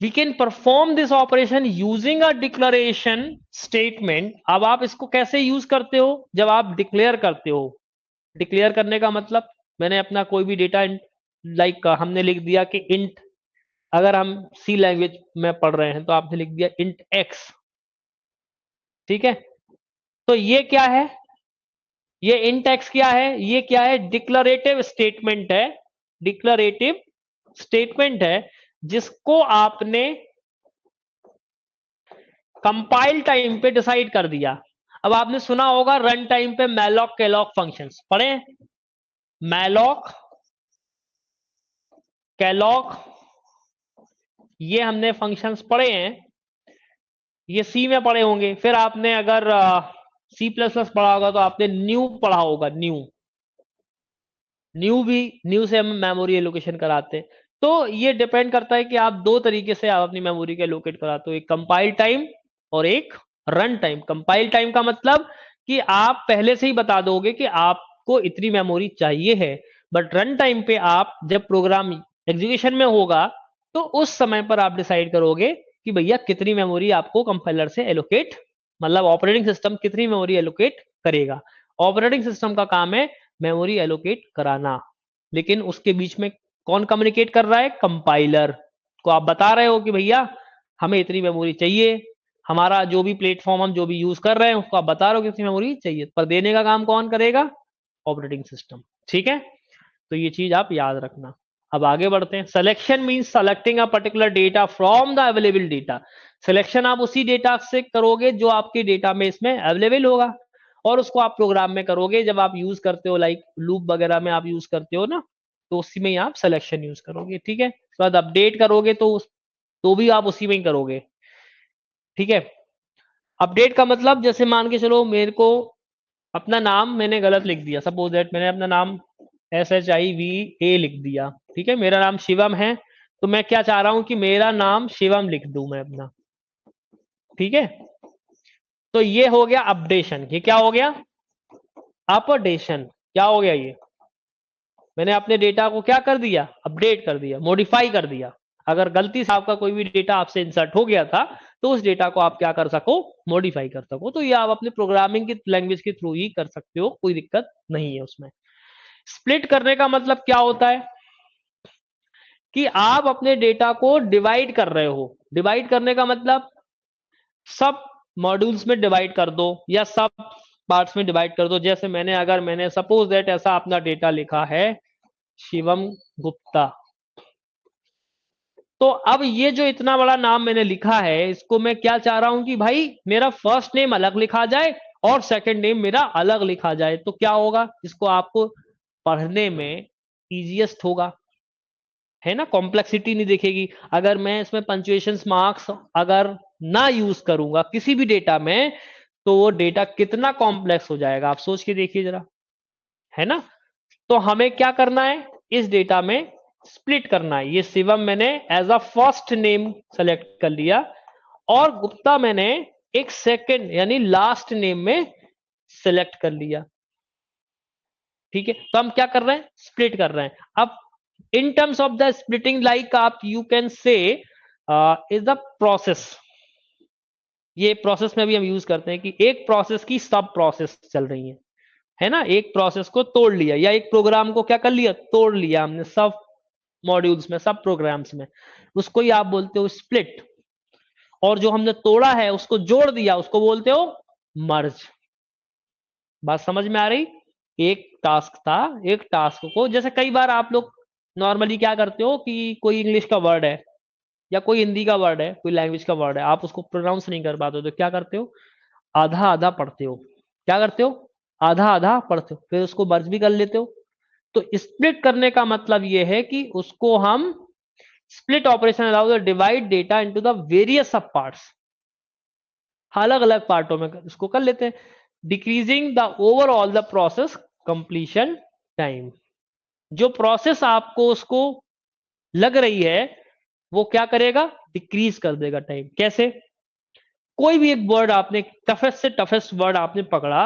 We can perform this operation using a declaration statement. अब आप इसको कैसे यूज करते हो, जब आप डिक्लेयर करते हो। डिक्लेयर करने का मतलब मैंने अपना कोई भी डेटा लाइक हमने लिख दिया कि इंट, अगर हम सी लैंग्वेज में पढ़ रहे हैं तो आपने लिख दिया इंट एक्स। ठीक है। तो ये क्या है, ये इंट एक्स क्या है, ये क्या है, डिक्लरेटिव स्टेटमेंट है। डिक्लरेटिव स्टेटमेंट है जिसको आपने कंपाइल टाइम पे डिसाइड कर दिया। अब आपने सुना होगा रन टाइम पे मैलॉक कैलॉक फंक्शंस पढ़े, मैलॉक कैलॉक, ये हमने फंक्शंस पढ़े हैं, ये सी में पढ़े होंगे। फिर आपने अगर सी प्लस प्लस पढ़ा होगा तो आपने न्यू पढ़ा होगा, न्यू। न्यू भी, न्यू से हम मेमोरी एलोकेशन कराते हैं। तो ये डिपेंड करता है कि आप दो तरीके से आप अपनी मेमोरी के एलोकेट कराते हो, एक कंपाइल टाइम और एक रन टाइम। कंपाइल टाइम का मतलब कि आप पहले से ही बता दोगे कि आपको इतनी मेमोरी चाहिए है, बट रन टाइम पे आप जब प्रोग्राम एग्जीक्यूशन में होगा तो उस समय पर आप डिसाइड करोगे कि भैया कितनी मेमोरी आपको कंपाइलर से एलोकेट, मतलब ऑपरेटिंग सिस्टम कितनी मेमोरी एलोकेट करेगा। ऑपरेटिंग सिस्टम का काम है मेमोरी एलोकेट कराना, लेकिन उसके बीच में कौन कम्युनिकेट कर रहा है, कंपाइलर को आप बता रहे हो कि भैया हमें इतनी मेमोरी चाहिए, हमारा जो भी प्लेटफॉर्म हम जो भी यूज कर रहे हैं उसको आप बता रहे हो कितनी मेमोरी चाहिए, पर देने का काम कौन करेगा, ऑपरेटिंग सिस्टम। ठीक है। तो ये चीज आप याद रखना। अब आगे बढ़ते हैं। Selection means selecting a particular data from the available data. Selection आप उसी डेटा से करोगे जो आपके डेटा में इसमें अवेलेबल होगा, और उसको आप प्रोग्राम में करोगे जब आप यूज करते हो, लाइक लूप वगैरह में आप यूज करते हो ना, तो उसी में ही आप सिलेक्शन यूज करोगे। ठीक है। उसके बाद अपडेट करोगे तो भी आप उसी में ही करोगे। ठीक है। अपडेट का मतलब जैसे मान के चलो मेरे को अपना नाम मैंने गलत लिख दिया, सपोज दैट मैंने अपना नाम SHIVA लिख दिया। ठीक है, मेरा नाम शिवम है, तो मैं क्या चाह रहा हूं कि मेरा नाम शिवम लिख दूं मैं अपना। ठीक है। तो ये हो गया अपडेशन। ये क्या हो गया, अपडेशन। क्या हो गया, ये मैंने अपने डेटा को क्या कर दिया, अपडेट कर दिया, मॉडिफाई कर दिया। अगर गलती से आपका कोई भी डेटा आपसे इंसर्ट हो गया था तो उस डेटा को आप क्या कर सको, मॉडिफाई कर सको। तो ये आप अपने प्रोग्रामिंग की लैंग्वेज के थ्रू ही कर सकते हो, कोई दिक्कत नहीं है उसमें। स्प्लिट करने का मतलब क्या होता है कि आप अपने डेटा को डिवाइड कर रहे हो। डिवाइड करने का मतलब सब मॉड्यूल्स में डिवाइड कर दो या सब पार्ट्स में डिवाइड कर दो। जैसे अगर मैंने सपोज दैट ऐसा अपना डेटा लिखा है शिवम गुप्ता, तो अब ये जो इतना बड़ा नाम मैंने लिखा है, इसको मैं क्या चाह रहा हूं कि भाई मेरा फर्स्ट नेम अलग लिखा जाए और सेकंड नेम मेरा अलग लिखा जाए, तो क्या होगा, इसको आपको पढ़ने में इजीएस्ट होगा, है ना, कॉम्प्लेक्सिटी नहीं दिखेगी। अगर मैं इसमें पंचुएशन मार्क्स अगर ना यूज करूंगा किसी भी डेटा में, तो वो डेटा कितना कॉम्प्लेक्स हो जाएगा, आप सोच के देखिए जरा, है ना। तो हमें क्या करना है, इस डेटा में स्प्लिट करना है। ये शिवम मैंने as a first name select कर लिया और गुप्ता मैंने एक सेकंड यानी लास्ट नेम में सेलेक्ट कर लिया। ठीक है, तो हम क्या कर रहे हैं, स्प्लिट कर रहे हैं। अब in terms of the splitting, like आप you can say is the process, ये प्रोसेस में भी हम यूज करते हैं कि एक प्रोसेस की सब प्रोसेस चल रही है ना, एक प्रोसेस को तोड़ लिया या एक प्रोग्राम को क्या कर लिया, तोड़ लिया हमने सब मॉड्यूल्स में, सब प्रोग्राम्स में, उसको ही आप बोलते हो स्प्लिट। और जो हमने तोड़ा है उसको जोड़ दिया, उसको बोलते हो मर्ज। बात समझ में आ रही, एक टास्क था, एक टास्क को, जैसे कई बार आप लोग नॉर्मली क्या करते हो कि कोई इंग्लिश का वर्ड है या कोई हिंदी का वर्ड है, कोई लैंग्वेज का वर्ड है, आप उसको प्रोनाउंस नहीं कर पाते हो, तो क्या करते हो, आधा आधा पढ़ते हो। क्या करते हो, आधा आधा पढ़ते हो, फिर उसको मर्ज भी कर लेते हो। तो स्प्लिट करने का मतलब यह है कि उसको हम split operation allow the divide data into the various सब पार्ट्स, अलग अलग पार्टों में इसको कर लेते हैं, decreasing the overall the process completion time. जो प्रोसेस आपको उसको लग रही है वो क्या करेगा, डिक्रीज कर देगा टाइम। कैसे, कोई भी एक वर्ड आपने, टफेस्ट से टफेस्ट वर्ड आपने पकड़ा,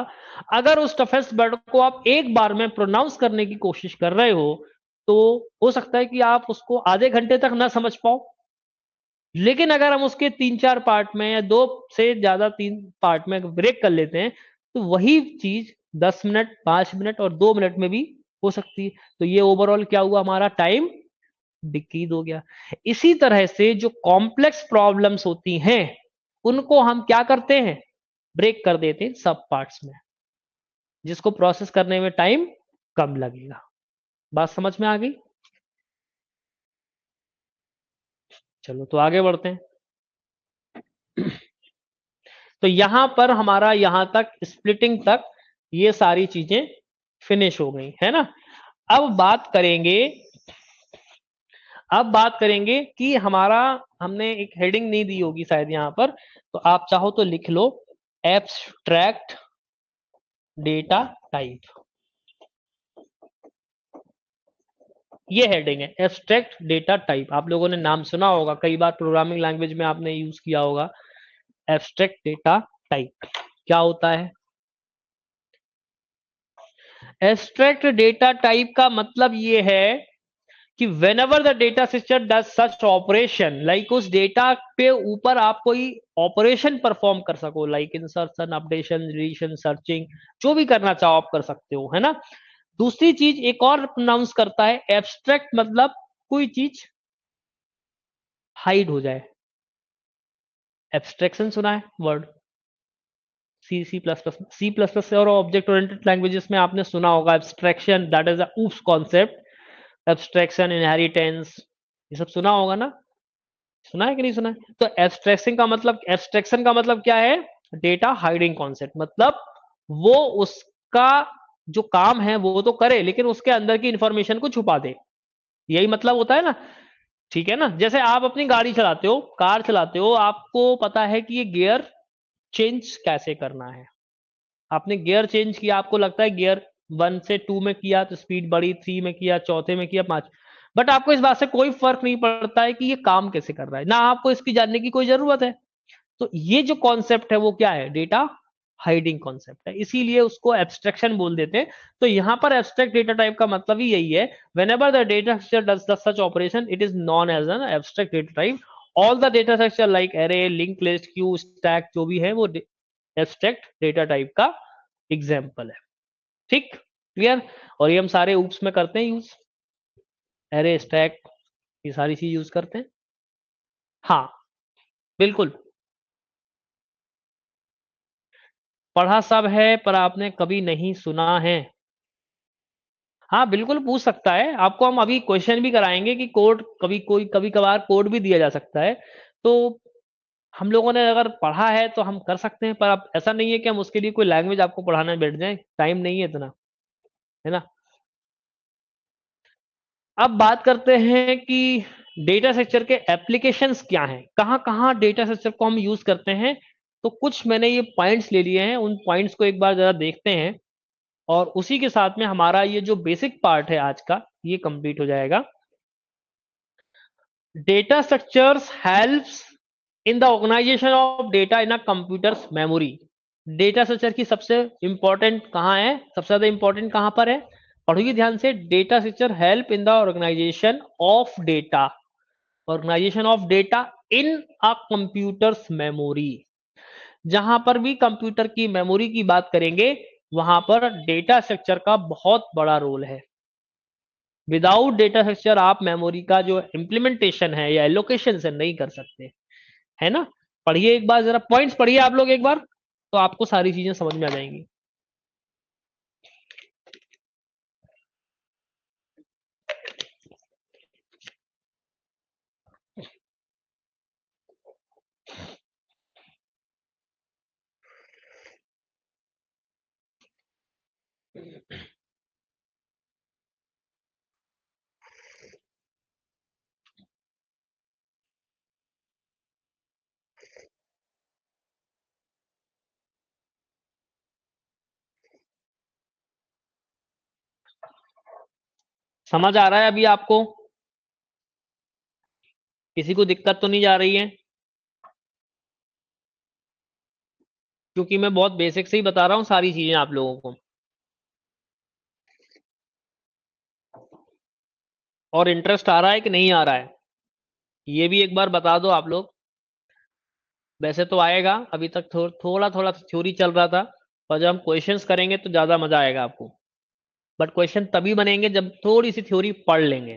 अगर उस टफेस्ट वर्ड को आप एक बार में प्रोनाउंस करने की कोशिश कर रहे तो हो सकता है कि आप उसको आधे घंटे तक ना समझ पाओ। लेकिन अगर हम उसके 3-4 पार्ट में या 2 से ज्यादा 3 पार्ट में ब्रेक कर लेते हैं, तो वही चीज 10 मिनट, 5 मिनट और 2 मिनट में भी हो सकती है। तो ये ओवरऑल क्या हुआ, हमारा टाइम डिक्रीज हो गया। इसी तरह से जो कॉम्प्लेक्स प्रॉब्लम्स होती हैं उनको हम क्या करते हैं, ब्रेक कर देते हैं सब पार्ट्स में, जिसको प्रोसेस करने में टाइम कम लगेगा। बात समझ में आ गई, चलो तो आगे बढ़ते हैं। तो यहां पर हमारा यहां तक स्प्लिटिंग तक ये सारी चीजें फिनिश हो गई है ना। अब बात करेंगे, अब बात करेंगे कि हमारा, हमने एक हेडिंग नहीं दी होगी शायद यहां पर, तो आप चाहो तो लिख लो, एब्स्ट्रैक्ट डेटा टाइप। ये हेडिंग है, एब्स्ट्रैक्ट डेटा टाइप। आप लोगों ने नाम सुना होगा, कई बार प्रोग्रामिंग लैंग्वेज में आपने यूज किया होगा। एब्स्ट्रैक्ट डेटा टाइप क्या होता है, एब्स्ट्रैक्ट डेटा टाइप का मतलब ये है कि whenever the data structure does such operation, like उस डेटा पे ऊपर आप कोई ऑपरेशन परफॉर्म कर सको, like insertion, updation, deletion, searching, जो भी करना चाहो आप कर सकते हो, है ना। दूसरी चीज एक और प्रोनाउंस करता है, एब्स्ट्रैक्ट मतलब कोई चीज हाइड हो जाए। एब्स्ट्रैक्शन सुना है वर्ड, सी प्लस प्लस से और ऑब्जेक्ट ओरिएंटेड लैंग्वेजेस में आपने सुना होगा abstraction, that is a oops concept, abstraction, inheritance, ये सब सुना होगा ना, सुना है कि नहीं सुना है। तो एब्स्ट्रैक्शन का मतलब क्या है, डेटा हाइडिंग कॉन्सेप्ट, मतलब वो उसका जो काम है वो तो करे लेकिन उसके अंदर की इंफॉर्मेशन को छुपा दे, यही मतलब होता है ना। ठीक है ना, जैसे आप अपनी गाड़ी चलाते हो, कार चलाते हो, आपको पता है कि ये गियर चेंज कैसे करना है, आपने गियर चेंज किया, आपको लगता है गियर 1 से 2 में किया तो स्पीड बढ़ी, 3 में किया, चौथे में किया, 5, बट आपको इस बात से कोई फर्क नहीं पड़ता है कि ये काम कैसे कर रहा है, ना आपको इसकी जानने की कोई जरूरत है। तो ये जो कॉन्सेप्ट है वो क्या है, डेटा हाइडिंग कॉन्सेप्ट है, इसीलिए उसको एब्स्ट्रैक्शन बोल देते हैं। तो यहां पर एब्स्ट्रैक्ट डेटा टाइप का मतलब ही यही है, whenever the data structure does the such operation it is known as an abstract data type। all the data structure like array, linked list, queue, stack जो भी है वो एब्स्ट्रैक्ट डेटा टाइप का example है। ठीक, क्लियर। और ये हम सारे ऊप्स में करते हैं यूज, एरे, स्टैक, ये सारी चीज यूज करते हैं। हाँ बिल्कुल, पढ़ा सब है पर आपने कभी नहीं सुना है। हाँ बिल्कुल पूछ सकता है, आपको हम अभी क्वेश्चन भी कराएंगे कि कोड कभी कभार कोड भी दिया जा सकता है। तो हम लोगों ने अगर पढ़ा है तो हम कर सकते हैं, पर अब ऐसा नहीं है कि हम उसके लिए कोई लैंग्वेज आपको पढ़ाने बैठ जाएं, टाइम नहीं है इतना, है ना। अब बात करते हैं कि डेटा स्ट्रक्चर के एप्लीकेशंस क्या हैं, कहाँ कहाँ डेटा स्ट्रक्चर को हम यूज करते हैं। तो कुछ मैंने ये पॉइंट्स ले लिए हैं, उन पॉइंट्स को एक बार जरा देखते हैं, और उसी के साथ में हमारा ये जो बेसिक पार्ट है आज का, ये कंप्लीट हो जाएगा। Data structures helps in the organisation of data in a computers memory. Data structure की सबसे इंपॉर्टेंट कहाँ है, सबसे ज्यादा इंपॉर्टेंट कहाँ पर है, पढ़िए ध्यान से। Data structure help in the organisation of data in a computers memory. जहां पर भी कंप्यूटर की मेमोरी की बात करेंगे, वहां पर डेटा स्ट्रक्चर का बहुत बड़ा रोल है। विदाउट डेटा स्ट्रक्चर आप मेमोरी का जो इम्प्लीमेंटेशन है या एलोकेशन से नहीं कर सकते, है ना। पढ़िए एक बार जरा पॉइंट्स पढ़िए आप लोग एक बार, तो आपको सारी चीजें समझ में आ जाएंगी। समझ आ रहा है अभी आपको, किसी को दिक्कत तो नहीं जा रही है, क्योंकि मैं बहुत बेसिक से ही बता रहा हूँ सारी चीजें आप लोगों को। और इंटरेस्ट आ रहा है कि नहीं आ रहा है, ये भी एक बार बता दो आप लोग। वैसे तो आएगा, अभी तक थोड़ा थोड़ा थ्योरी चल रहा था, और जब हम क्वेश्चंस करेंगे तो ज्यादा मजा आएगा आपको। बट क्वेश्चन तभी बनेंगे जब थोड़ी सी थ्योरी पढ़ लेंगे।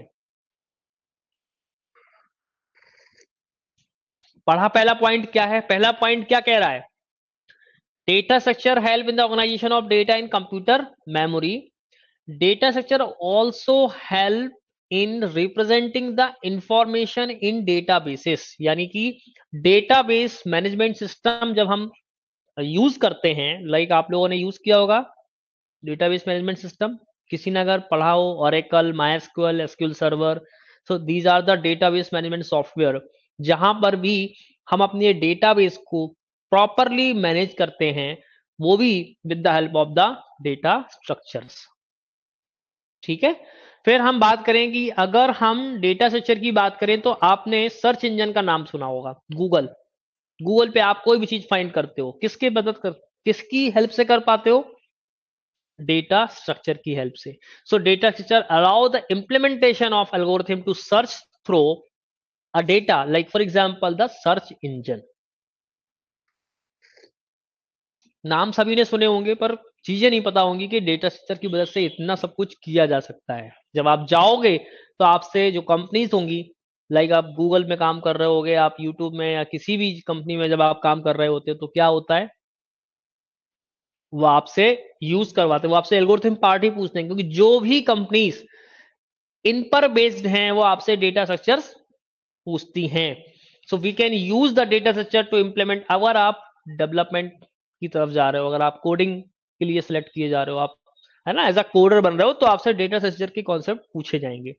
पढ़ा, पहला पॉइंट क्या है, पहला पॉइंट क्या कह रहा है, data structure help in the organisation of data in computer memory. Data structure also help in representing the information in databases, यानी कि डेटाबेस मैनेजमेंट सिस्टम जब हम यूज करते हैं, लाइक आप लोगों ने यूज किया होगा डेटाबेस मैनेजमेंट सिस्टम, किसी ने अगर पढ़ा हो Oracle, MySQL, SQL server, so these are the database management software, जहां पर भी हम अपने डेटाबेस को प्रॉपरली मैनेज करते हैं, वो भी with the help of the data structures. ठीक है। फिर हम बात करें कि अगर हम डेटा स्ट्रक्चर की बात करें, तो आपने सर्च इंजन का नाम सुना होगा, गूगल। गूगल पे आप कोई भी चीज फाइंड करते हो, किसकी हेल्प से कर पाते हो, डेटा स्ट्रक्चर की हेल्प से। So data structure allow the implementation of algorithm to search through a data, like for example the search engine. नाम सभी ने सुने होंगे, पर चीजें नहीं पता होंगी कि डेटा स्ट्रक्चर की मदद से इतना सब कुछ किया जा सकता है। जब आप जाओगे तो आपसे जो कंपनीज होंगी, लाइक आप गूगल में काम कर रहे होगे, आप यूट्यूब में या किसी भी कंपनी में जब आप काम कर रहे होते हो, तो क्या होता है, वो आपसे यूज करवाते हैं, वो आपसे एल्गोरिथम पार्ट ही पूछते हैं, क्योंकि जो भी कंपनीज इन पर बेस्ड हैं वो आपसे डेटा स्ट्रक्चर्स पूछती हैं। So we can use the data structure to implement, अगर आप डेवलपमेंट की तरफ जा रहे हो, अगर आप कोडिंग के लिए सिलेक्ट किए जा रहे हो आप, है ना, एज अ कोडर बन रहे हो, तो आपसे डेटा स्ट्रक्चर के कॉन्सेप्ट पूछे जाएंगे।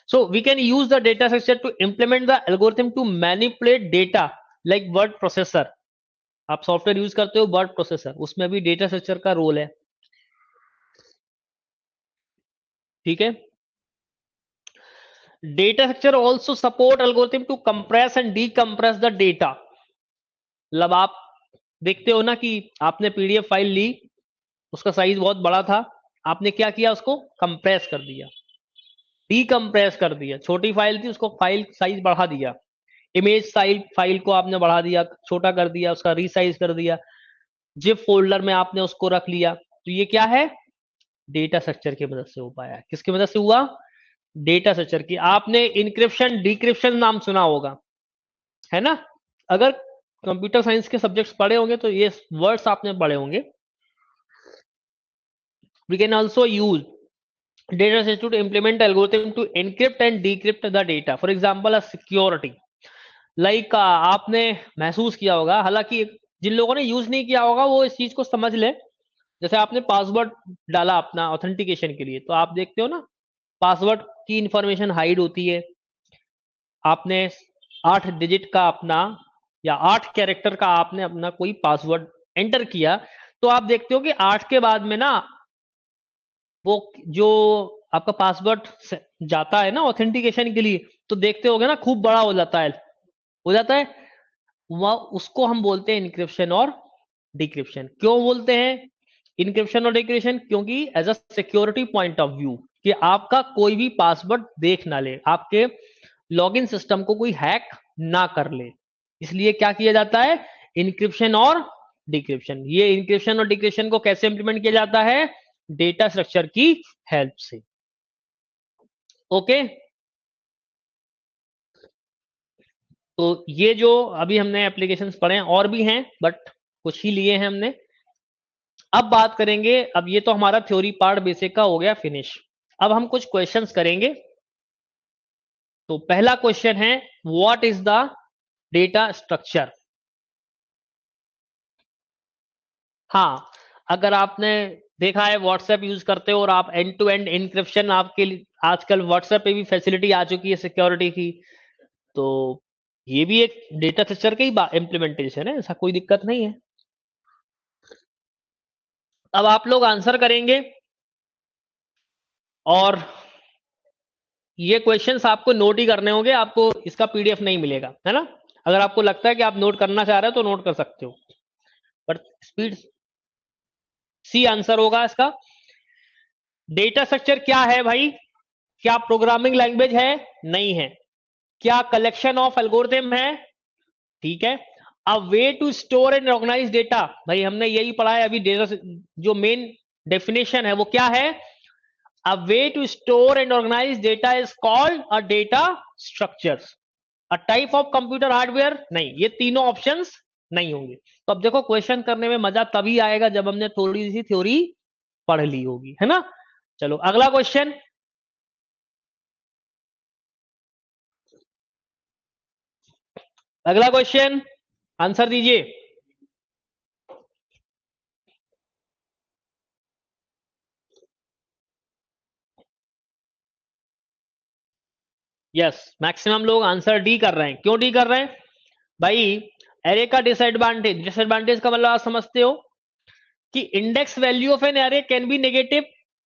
So we can use the data structure to implement the algorithm to manipulate data, like word processor. आप सॉफ्टवेयर यूज करते हो वर्ड प्रोसेसर, उसमें भी डेटा स्ट्रक्चर का रोल है। ठीक है। Data structure also support algorithm to compress and decompress the data. मतलब आप देखते हो ना कि आपने पीडीएफ फाइल ली, उसका साइज बहुत बड़ा था, आपने क्या किया, उसको कंप्रेस कर दिया, डीकंप्रेस कर दिया। छोटी फाइल थी, उसको फाइल साइज बढ़ा दिया, इमेज साइज फाइल को आपने बढ़ा दिया, छोटा कर दिया, उसका रीसाइज कर दिया, जिप फोल्डर में आपने उसको रख लिया। तो ये क्या है, डेटा स्ट्रक्चर की मदद से हो पाया। किसकी मदद से हुआ, डेटा स्ट्रक्चर की। आपने इंक्रिप्शन डिक्रिप्शन नाम सुना होगा, है ना। अगर कंप्यूटर साइंस के सब्जेक्ट्स पढ़े होंगे तो ये वर्ड्स आपने पढ़े होंगे। We can also use data structure to implement algorithm to encrypt and decrypt the data. For example, a security. Like आपने महसूस किया होगा, हालांकि जिन लोगों ने यूज नहीं किया होगा वो इस चीज को समझ ले। जैसे आपने पासवर्ड डाला अपना ऑथेंटिकेशन के लिए, तो आप देखते हो ना पासवर्ड की इंफॉर्मेशन हाइड होती है। आपने 8 डिजिट का अपना या 8 कैरेक्टर का आपने अपना कोई पासवर्ड एंटर किया, तो आप देखते हो कि 8 के बाद में ना वो जो आपका पासवर्ड जाता है ना ऑथेंटिकेशन के लिए, तो देखते होगे ना खूब बड़ा हो जाता है वह, उसको हम बोलते हैं इनक्रिप्शन और डिक्रिप्शन। क्यों बोलते हैं इनक्रिप्शन और डिक्रिप्शन? क्योंकि as a security point of view कि आपका कोई भी पासवर्ड देख ना ले, आपके लॉगिन सिस्टम को कोई हैक ना कर ले, इसलिए क्या किया जाता है इनक्रिप्शन और डिक्रिप्शन। ये इनक्रिप्शन और डिक्रिप्शन को कैसे इंप्लीमेंट किया जाता है? डेटा स्ट्रक्चर की हेल्प से। ओके, तो ये जो अभी हमने एप्लीकेशंस पढ़े हैं और भी हैं, बट कुछ ही लिए हैं हमने। अब बात करेंगे, अब ये तो हमारा थ्योरी पार्ट बेसिक का हो गया फिनिश। अब हम कुछ क्वेश्चंस करेंगे। तो पहला क्वेश्चन है what is the data structure. हाँ, अगर आपने देखा है व्हाट्सएप यूज करते हो और आप एंड टू एंड इनक्रिप्शन आपके लिए आजकल व्हाट्सएप पे भी फैसिलिटी आ चुकी है सिक्योरिटी की, तो ये भी एक डेटा स्ट्रक्चर का ही इंप्लीमेंटेशन है, ऐसा कोई दिक्कत नहीं है। अब आप लोग आंसर करेंगे और ये क्वेश्चंस आपको नोट ही करने होंगे, आपको इसका पीडीएफ नहीं मिलेगा, है ना। अगर आपको लगता है कि आप नोट करना चाह रहे हो तो नोट कर सकते हो, बट स्पीड सी आंसर होगा इसका। डेटा स्ट्रक्चर क्या है भाई? क्या प्रोग्रामिंग लैंग्वेज है? नहीं है। क्या कलेक्शन ऑफ एल्गोरिथम है? ठीक है। A way to store and organise data, भाई हमने यही पढ़ा है अभी। डेटा जो मेन डेफिनेशन है वो क्या है? A way to store and organise data is called a data structure. A type of computer hardware, नहीं, ये तीनों ऑप्शंस नहीं होंगे। तो अब देखो क्वेश्चन करने में मजा तभी आएगा जब हमने थोड़ी सी थ्योरी पढ़ ली होगी, है ना। चलो अगला क्वेश्चन। अगला क्वेश्चन आंसर दीजिए। यस, मैक्सिमम लोग आंसर डी कर रहे हैं। क्यों डी कर रहे हैं भाई? एरे का डिसएडवांटेज, डिसएडवांटेज का मतलब आप समझते हो कि index value of an array can be negative.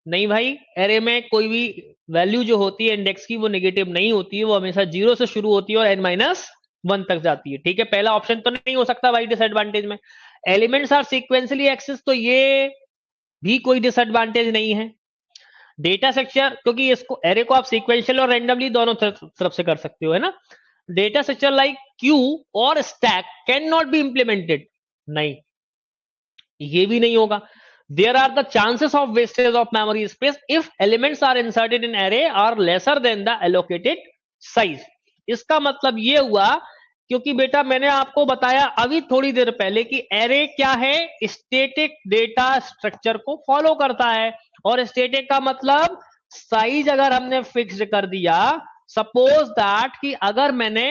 नहीं भाई, एरे में कोई भी वैल्यू जो होती है इंडेक्स की वो नेगेटिव नहीं होती है, वो हमेशा 0 से शुरू होती है और n-1 तक जाती है। ठीक है, पहला ऑप्शन तो नहीं हो सकता भाई डिसएडवांटेज में। एलिमेंट्स आर सीक्वेंशियली एक्सेस, तो ये भी कोई डिसएडवांटेज नहीं है। डेटा स्ट्रक्चर, क्योंकि इसको एरे को आप सीक्वेंशियल और रैंडमली दोनों तरफ से कर सकते हो, है ना। डेटा स्ट्रक्चर लाइक क्यू और stack can not be implemented, नहीं, ये भी नहीं होगा। There are the chances of wastage of memory space if elements are inserted in array are lesser than the allocated size. इसका मतलब ये हुआ, क्योंकि बेटा मैंने आपको बताया अभी थोड़ी देर पहले कि एरे क्या है, स्टैटिक डेटा स्ट्रक्चर को फॉलो करता है। और स्टैटिक का मतलब साइज अगर हमने फिक्स कर दिया, सपोज दैट कि अगर मैंने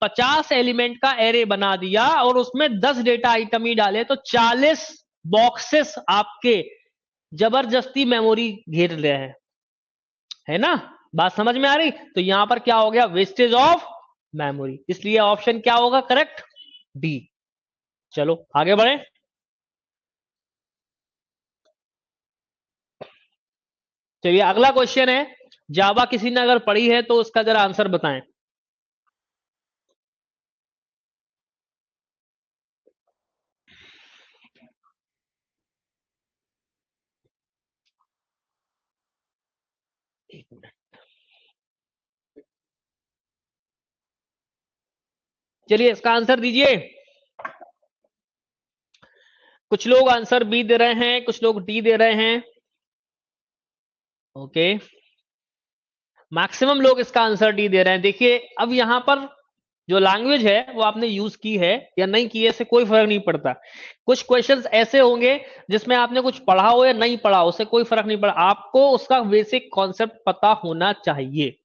50 एलिमेंट का एरे बना दिया और उसमें 10 डेटा आइटम ही डाले, तो 40 बॉक्सेस आपके जबरदस्ती मेमोरी घेर रहे हैं, है ना। बात समझ में आ रही? तो यहां पर क्या हो गया, वेस्टेज ऑफ मेमोरी, इसलिए ऑप्शन क्या होगा करेक्ट? डी। चलो आगे बढ़े। चलिए अगला क्वेश्चन है, जावा किसी ने अगर पढ़ी है तो उसका जरा आंसर बताएं। एक मिनट, चलिए इसका आंसर दीजिए। कुछ लोग आंसर बी दे रहे हैं, कुछ लोग डी दे रहे हैं। ओके, मैक्सिमम लोग इसका आंसर डी दे रहे हैं। देखिए अब यहां पर जो लैंग्वेज है वो आपने यूज की है या नहीं की है, इससे कोई फर्क नहीं पड़ता। कुछ क्वेश्चंस ऐसे होंगे जिसमें आपने कुछ पढ़ा हो या नहीं पढ़ा हो, उससे कोई फर्क नहीं पड़ा, आपको उसका बेसिक कॉन्सेप्ट पता होना चाहिए।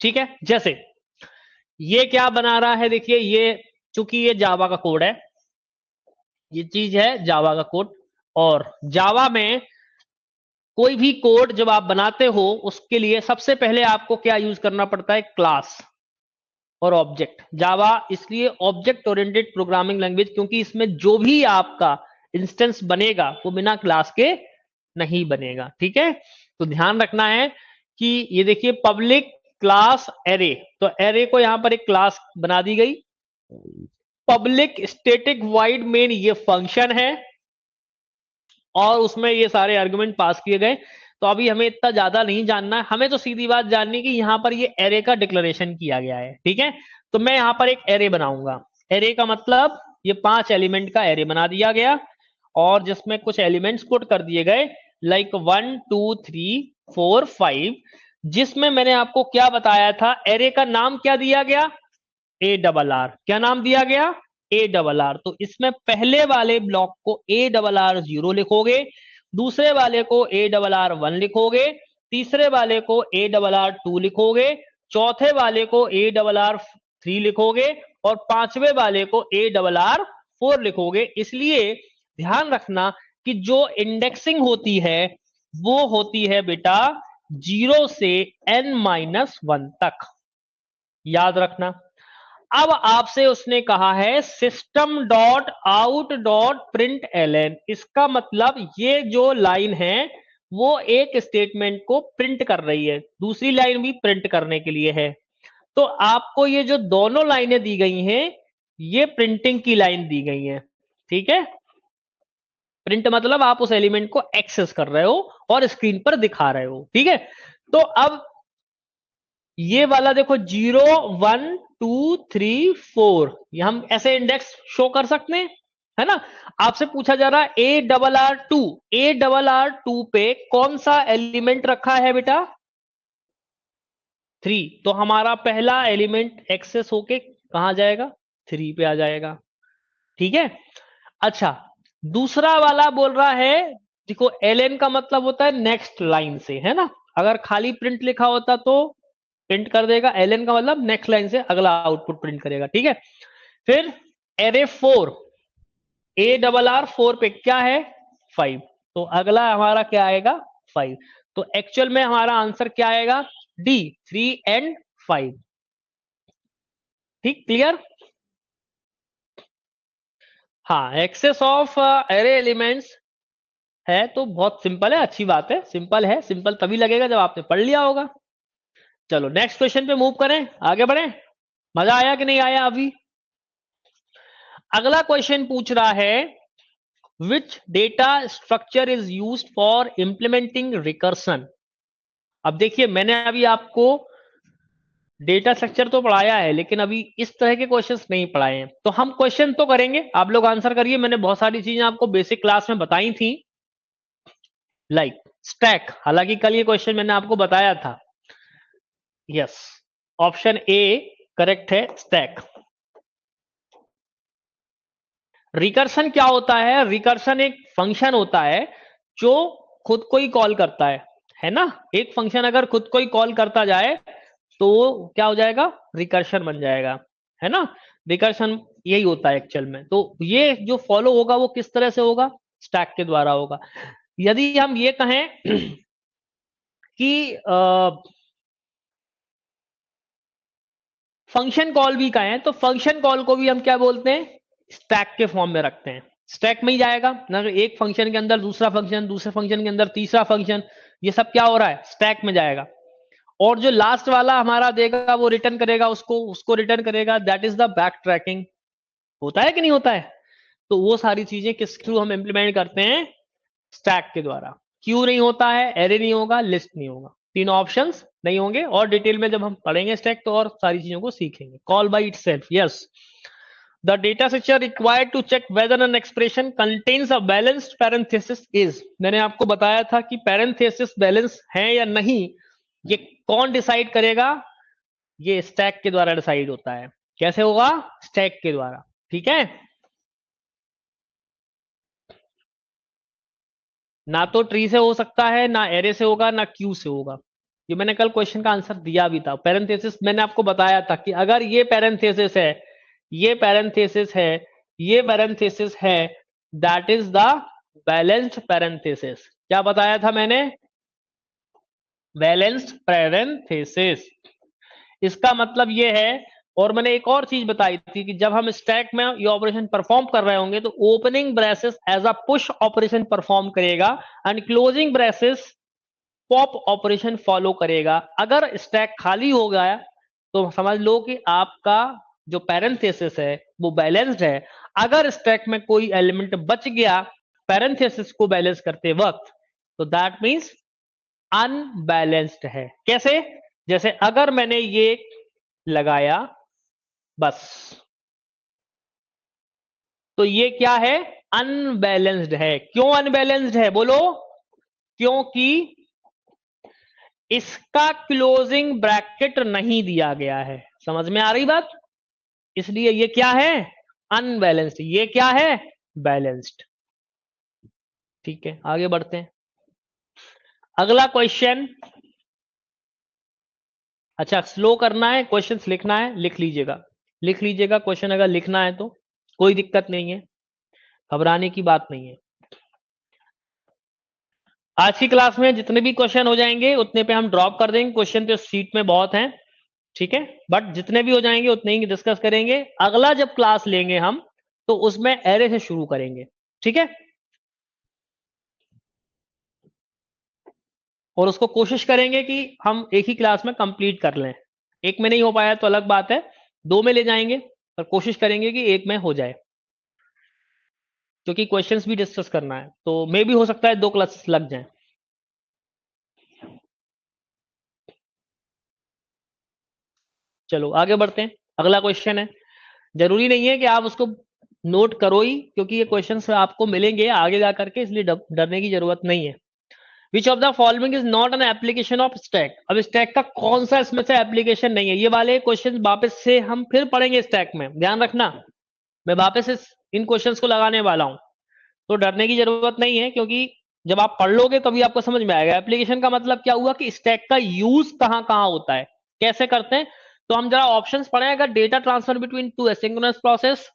ठीक है, जैसे ये क्या बना रहा है, देखिए ये, चूंकि ये जावा का कोड है, ये चीज है जावा का कोड, और जावा में कोई भी कोड जब आप बनाते हो उसके लिए सबसे पहले आपको क्या यूज करना पड़ता है, क्लास और ऑब्जेक्ट। जावा इसलिए ऑब्जेक्ट ओरिएंटेड प्रोग्रामिंग लैंग्वेज, क्योंकि इसमें जो भी आपका इंस्टेंस बनेगा वो बिना क्लास के नहीं बनेगा। ठीक है, तो ध्यान रखना है कि ये देखिए पब्लिक क्लास एरे, तो एरे को यहां पर एक क्लास बना दी गई। पब्लिक स्टैटिक वाइड मेन ये फंक्शन है और उसमें ये सारे आर्गुमेंट पास किए गए। तो अभी हमें इतना ज्यादा नहीं जानना है, हमें तो सीधी बात जाननी कि यहां पर ये एरे का डिक्लेरेशन किया गया है। ठीक है, तो मैं यहां पर एक एरे बनाऊंगा। एरे का मतलब ये 5 एलिमेंट का एरे बना दिया गया और जिसमें कुछ एलिमेंट्स पुट कर दिए गए, लाइक 1 2 3 4 5, जिसमें मैंने आपको क्या बताया था, एरे का नाम क्या दिया गया, ए डबल आर। क्या नाम दिया गया, ए डबल आर। तो इसमें पहले वाले ब्लॉक को ए डबल आर 0 लिखोगे, दूसरे वाले को ए डबल आर 1 लिखोगे, तीसरे वाले को ए डबल आर 2 लिखोगे, चौथे वाले को ए डबल आर 3 लिखोगे और पांचवे वाले को ए डबल आर 4 लिखोगे। इसलिए ध्यान रखना कि जो इंडेक्सिंग होती है वो होती है बेटा 0 से n-1 तक, याद रखना। अब आपसे उसने कहा है system dot out dot print LN, इसका मतलब ये जो लाइन है वो एक स्टेटमेंट को प्रिंट कर रही है, दूसरी लाइन भी प्रिंट करने के लिए है। तो आपको ये जो दोनों लाइनें दी गई हैं ये प्रिंटिंग की लाइन दी गई हैं। ठीक है, प्रिंट मतलब आप उस एलिमेंट को एक्सेस कर रहे हो और स्क्रीन पर दिखा रहे हो। ठीक है, तो अब ये वाला देखो 0 1 2 3 4, ये हम ऐसे इंडेक्स शो कर सकते हैं, है ना। आपसे पूछा जा रहा है A double R 2, A double R 2 पे कौन सा एलिमेंट रखा है बेटा, 3। तो हमारा पहला एलिमेंट एक्सेस होके कहां जाएगा, 3 पे आ जाएगा। ठीक है, अच्छा दूसरा वाला बोल रहा है, देखो एलएन का मतलब होता है नेक्स्ट लाइन से, है ना। अगर खाली प्रिंट लिखा होता तो प्रिंट कर देगा, एलएन का मतलब नेक्स्ट लाइन से अगला आउटपुट प्रिंट करेगा। ठीक है, फिर एरे 4, ए डबल आर 4 पे क्या है, 5, तो अगला हमारा क्या आएगा, 5। तो एक्चुअल में हमारा आंसर क्या आएगा, डी 3 एंड 5। ठीक, क्लियर। हाँ, एक्सेस ऑफ एरे एलिमेंट्स है तो बहुत सिंपल है, अच्छी बात है, सिंपल है, सिंपल तभी लगेगा जब आपने पढ़ लिया होगा। चलो नेक्स्ट क्वेश्चन पे मूव करें, आगे बढ़े। मजा आया कि नहीं आया अभी। अगला क्वेश्चन पूछ रहा है which data structure is used for implementing recursion. अब देखिए मैंने अभी आपको डेटा स्ट्रक्चर तो पढ़ाया है लेकिन अभी इस तरह के क्वेश्चंस नहीं पढ़ाए हैं, तो हम क्वेश्चन तो करेंगे, आप लोग आंसर करिए। मैंने बहुत सारी चीजें आपको बेसिक क्लास में बताई थी, लाइक स्टैक, हालांकि कल ये क्वेश्चन मैंने आपको बताया था। यस, ऑप्शन ए करेक्ट है, स्टैक। रिकर्सन क्या होता है, रिकर्सन एक फंक्शन होता है जो खुद को ही कॉल करता है ना। एक फंक्शन अगर खुद को ही कॉल करता जाए तो क्या हो जाएगा, रिकर्शन बन जाएगा, है ना। रिकर्शन यही होता है एक्चुअल में। तो ये जो फॉलो होगा वो किस तरह से होगा, स्टैक के द्वारा होगा। यदि हम ये कहें कि फंक्शन कॉल भी कहें तो फंक्शन कॉल को भी हम क्या बोलते हैं, स्टैक के फॉर्म में रखते हैं। स्टैक में ही जाएगा ना, एक फंक्शन के अंदर दूसरा फंक्शन, दूसरे फंक्शन के अंदर तीसरा फंक्शन, ये सब क्या हो रहा है, स्टैक में जाएगा। और जो लास्ट वाला हमारा देगा वो रिटर्न करेगा, उसको उसको रिटर्न करेगा, that is the back tracking. होता है कि नहीं होता है। तो वो सारी चीजें किस थ्रू हम इंप्लीमेंट करते हैं, स्टैक के द्वारा। क्यू नहीं होता है, एरे नहीं होगा, लिस्ट नहीं होगा, तीनों ऑप्शंस नहीं होंगे। और डिटेल में जब हम पढ़ेंगे स्टैक तो और सारी चीजों को सीखेंगे। Call by itself, yes, the data structure required to check whether an expression contains a balanced parenthesis is. मैंने आपको बताया था कि पैरेंथेसिस बैलेंस है या नहीं, ये कौन डिसाइड करेगा, ये स्टैक के द्वारा डिसाइड होता है। कैसे होगा? स्टैक के द्वारा। ठीक है, ना तो ट्री से हो सकता है, ना एरे से होगा, ना क्यू से होगा। ये मैंने कल क्वेश्चन का आंसर दिया भी था। पैरेंथेसिस मैंने आपको बताया था कि अगर ये पैरेंथेसिस है, ये पैरेंथेसिस है, ये पैरेंथेसिस है, that is the balanced parenthesis. क्या बताया था मैंने? Balanced parenthesis. इसका मतलब ये है, और मैंने एक और चीज बताई थी कि जब हम स्टैक में ये ऑपरेशन परफॉर्म कर रहे होंगे तो opening braces as a push operation perform करेगा and closing braces pop operation follow करेगा। अगर स्टैक खाली हो गया तो समझ लो कि आपका जो पैरेंथेसिस है वो बैलेंस्ड है। अगर स्टैक में कोई एलिमेंट बच गया पैरेंथेसिस को बैलेंस करते वक्त, तो दैट मींस अनबैलेंस्ड है। कैसे? जैसे अगर मैंने ये लगाया बस, तो ये क्या है? अनबैलेंस्ड है। क्यों अनबैलेंस्ड है बोलो? क्योंकि इसका क्लोजिंग ब्रैकेट नहीं दिया गया है। समझ में आ रही बात? इसलिए ये क्या है? अनबैलेंस्ड। ये क्या है? बैलेंस्ड। ठीक है, आगे बढ़ते हैं। अगला क्वेश्चन। अच्छा, स्लो करना है, क्वेश्चंस लिखना है, लिख लीजिएगा, लिख लीजिएगा। क्वेश्चन अगर लिखना है तो कोई दिक्कत नहीं है, घबराने की बात नहीं है। आज की क्लास में जितने भी क्वेश्चन हो जाएंगे उतने पे हम ड्रॉप कर देंगे। क्वेश्चन तो सीट में बहुत हैं, ठीक है, बट जितने भी हो जाएंगे उतने ही डिस्कस करेंगे। अगला जब क्लास लेंगे हम तो उसमें एरे से शुरू करेंगे। ठीक है, और उसको कोशिश करेंगे कि हम एक ही क्लास में कंप्लीट कर लें। एक में नहीं हो पाया तो अलग बात है, दो में ले जाएंगे, पर कोशिश करेंगे कि एक में हो जाए, क्योंकि क्वेश्चंस भी डिस्कस करना है। तो मे भी हो सकता है दो क्लासेस लग जाएं। चलो आगे बढ़ते हैं। अगला क्वेश्चन है, जरूरी नहीं है कि आप उसको नोट करो ही, क्योंकि ये क्वेश्चंस आपको मिलेंगे आगे जा करके, इसलिए डरने की जरूरत नहीं है। विच of the following is not an application of stack? अब स्टैक का कौन सा इसमें से एप्लीकेशन नहीं है? ये वाले क्वेश्चन वापस से हम फिर पढ़ेंगे स्टैक में, ध्यान रखना। मैं वापस इन क्वेश्चंस को लगाने वाला हूं, तो डरने की जरूरत नहीं है, क्योंकि जब आप पढ़ लोगे तभी आपको समझ में आएगा। एप्लीकेशन का मतलब क्या हुआ कि स्टैक का यूज कहां कहां होता है, कैसे करते हैं। तो हम जरा ऑप्शंस पढ़े। अगर data transfer between two asynchronous process,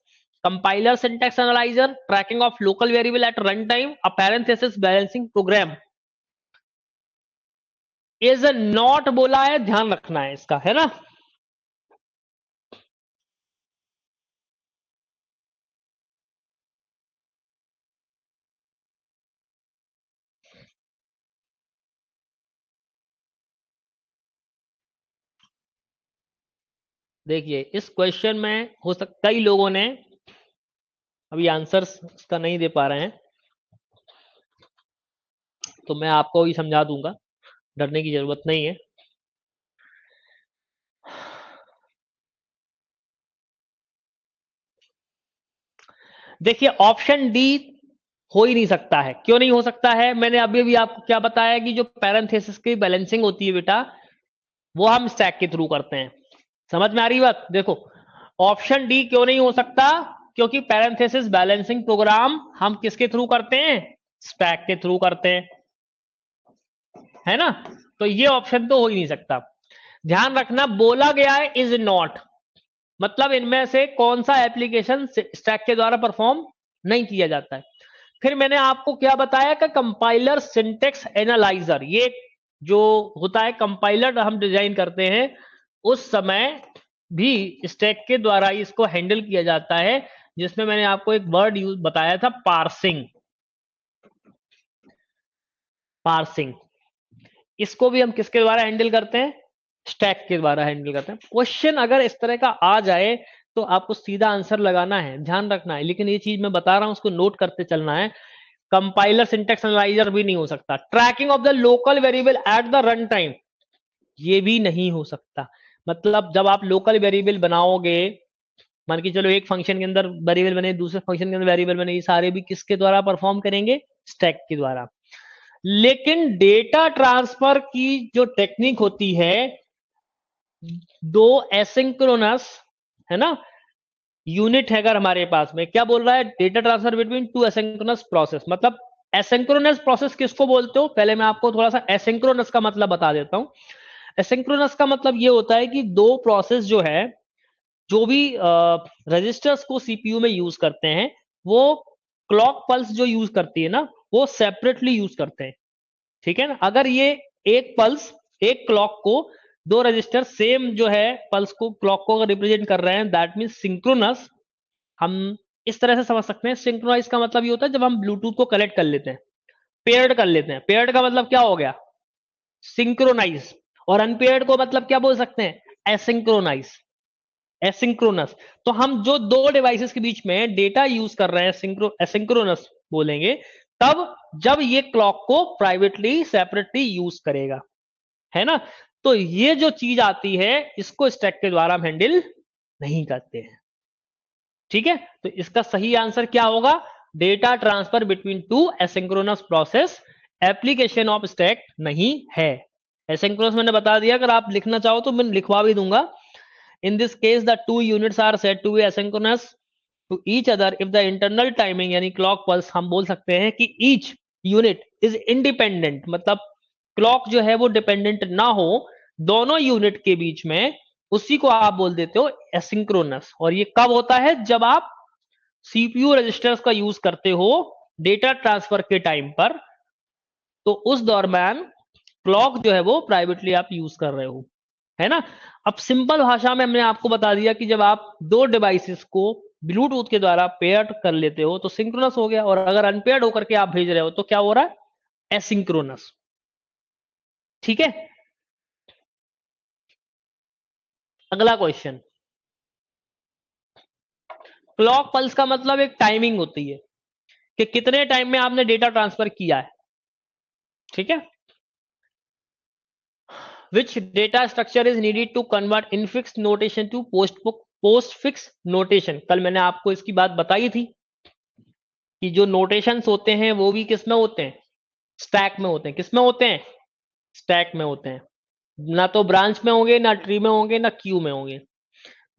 compiler syntax analyser, tracking of local variable at run time, a parenthesis balancing program. Is not बोला है, ध्यान रखना है इसका, है ना। देखिए इस क्वेश्चन में हो सकता कई लोगों ने अभी आंसर्स इसका नहीं दे पा रहे हैं, तो मैं आपको भी समझा दूंगा, डरने की जरूरत नहीं है। देखिए ऑप्शन डी हो ही नहीं सकता है। क्यों नहीं हो सकता है? मैंने अभी भी आपको क्या बताया कि जो पैरेंथेसिस की बैलेंसिंग होती है बेटा, वो हम स्टैक के थ्रू करते हैं। समझ में आ रही बात? देखो ऑप्शन डी क्यों नहीं हो सकता, क्योंकि पैरेंथेसिस बैलेंसिंग प्रोग्राम हम किसके थ्रू करते हैं? स्टैक के थ्रू करते हैं, है ना। तो ये ऑप्शन तो हो ही नहीं सकता। ध्यान रखना, बोला गया है इज नॉट, मतलब इनमें से कौन सा एप्लीकेशन स्टैक के द्वारा परफॉर्म नहीं किया जाता है। फिर मैंने आपको क्या बताया कि कंपाइलर सिंटेक्स एनालाइजर, ये जो होता है कंपाइलर हम डिजाइन करते हैं उस समय भी स्टैक के द्वारा इसको हैंडल किया जाता है, जिसमें मैंने आपको एक वर्ड यूज बताया था, पार्सिंग। पार्सिंग, इसको भी हम किसके द्वारा हैंडल करते हैं? स्टैक के द्वारा हैंडल करते हैं। क्वेश्चन अगर इस तरह का आ जाए तो आपको सीधा आंसर लगाना है, ध्यान रखना है। लेकिन ये चीज मैं बता रहा हूं उसको नोट करते चलना है। कंपाइलर सिंटेक्स एनालाइजर भी नहीं हो सकता। Tracking of the local variable at the run time, ये भी नहीं हो सकता। मतलब जब आप लोकल वेरिएबल बनाओगे, मान के चलो एक फंक्शन के अंदर वेरिएबल बने, दूसरे फंक्शन के अंदर वेरिएबल बने, ये सारे भी किसके द्वारा परफॉर्म करेंगे? स्टैक के द्वारा। लेकिन डेटा ट्रांसफर की जो टेक्निक होती है, दो एसिंक्रोनस, है ना, यूनिट है अगर हमारे पास में, क्या बोल रहा है, data transfer between two asynchronous process, मतलब एसिंक्रोनस प्रोसेस किसको बोलते हो, पहले मैं आपको थोड़ा सा एसिंक्रोनस का मतलब बता देता हूं। एसिंक्रोनस का मतलब ये होता है कि दो प्रोसेस जो है, जो भी रजिस्टर्स को सीपीयू में यूज करते हैं, वो क्लॉक पल्स जो यूज करती है ना, वो सेपरेटली यूज करते हैं, ठीक है ना। अगर ये एक पल्स, एक क्लॉक को, दो रजिस्टर सेम जो है पल्स को, क्लॉक को अगर रिप्रेजेंट कर रहे हैं, दैट मीन सिंक्रोनस। हम इस तरह से समझ सकते हैं, सिंक्रोनाइज का मतलब ये होता है जब हम ब्लूटूथ को कनेक्ट कर लेते हैं, पेयर्ड कर लेते हैं। पेयर्ड का मतलब क्या हो गया, सिंक्रोनाइज। और अनपेयर्ड को मतलब क्या बोल सकते हैं, एसिंक्रोनाइज, एसिंक्रोनस। तो हम जो दो डिवाइसेस के बीच में डेटा यूज कर रहे हैं, एसिंक्रोनस बोलेंगे तब जब ये क्लॉक को प्राइवेटली सेपरेटली यूज करेगा, है ना। तो ये जो चीज आती है, इसको स्टैक के द्वारा हम हैंडल नहीं करते हैं, ठीक है। तो इसका सही आंसर क्या होगा, data transfer between two asynchronous process, application of stack नहीं है। एसिंक्रोनस मैंने बता दिया, अगर आप लिखना चाहो तो मैं लिखवा भी दूंगा। In this case, the two units are said to be asynchronous to each other if the internal timing यानी clock pulse, हम बोल सकते हैं कि each unit is independent, मतलब clock जो है वो dependent ना हो दोनों यूनिट के बीच में, उसी को आप बोल देते हो एसिंक्रोनस। और ये कब होता है, जब आप सीपीयू रजिस्टर्स का यूज करते हो डेटा ट्रांसफर के टाइम पर, तो उस दौरान क्लॉक जो है वो प्राइवेटली आप यूज कर रहे हो, है ना। अब सिंपल भाषा में हमने आपको बता दिया कि जब आप दो डिवाइसेस को ब्लूटूथ के द्वारा पेयर कर लेते हो तो सिंक्रोनस हो गया, और अगर अनपेयर्ड होकर के आप भेज रहे हो तो क्या हो रहा है, एसिंक्रोनस, ठीक है। अगला क्वेश्चन, क्लॉक पल्स का मतलब एक टाइमिंग होती है कि कितने टाइम में आपने डेटा ट्रांसफर किया है, ठीक है। Which data structure is needed to convert infixed notation to postfix notation? कल मैंने आपको इसकी बात बताई थी कि जो नोटेशंस होते हैं वो भी किस में होते हैं, स्टैक में होते हैं। किस में होते हैं, स्टैक में होते हैं। ना तो ब्रांच में होंगे, ना ट्री में होंगे, ना क्यू में होंगे।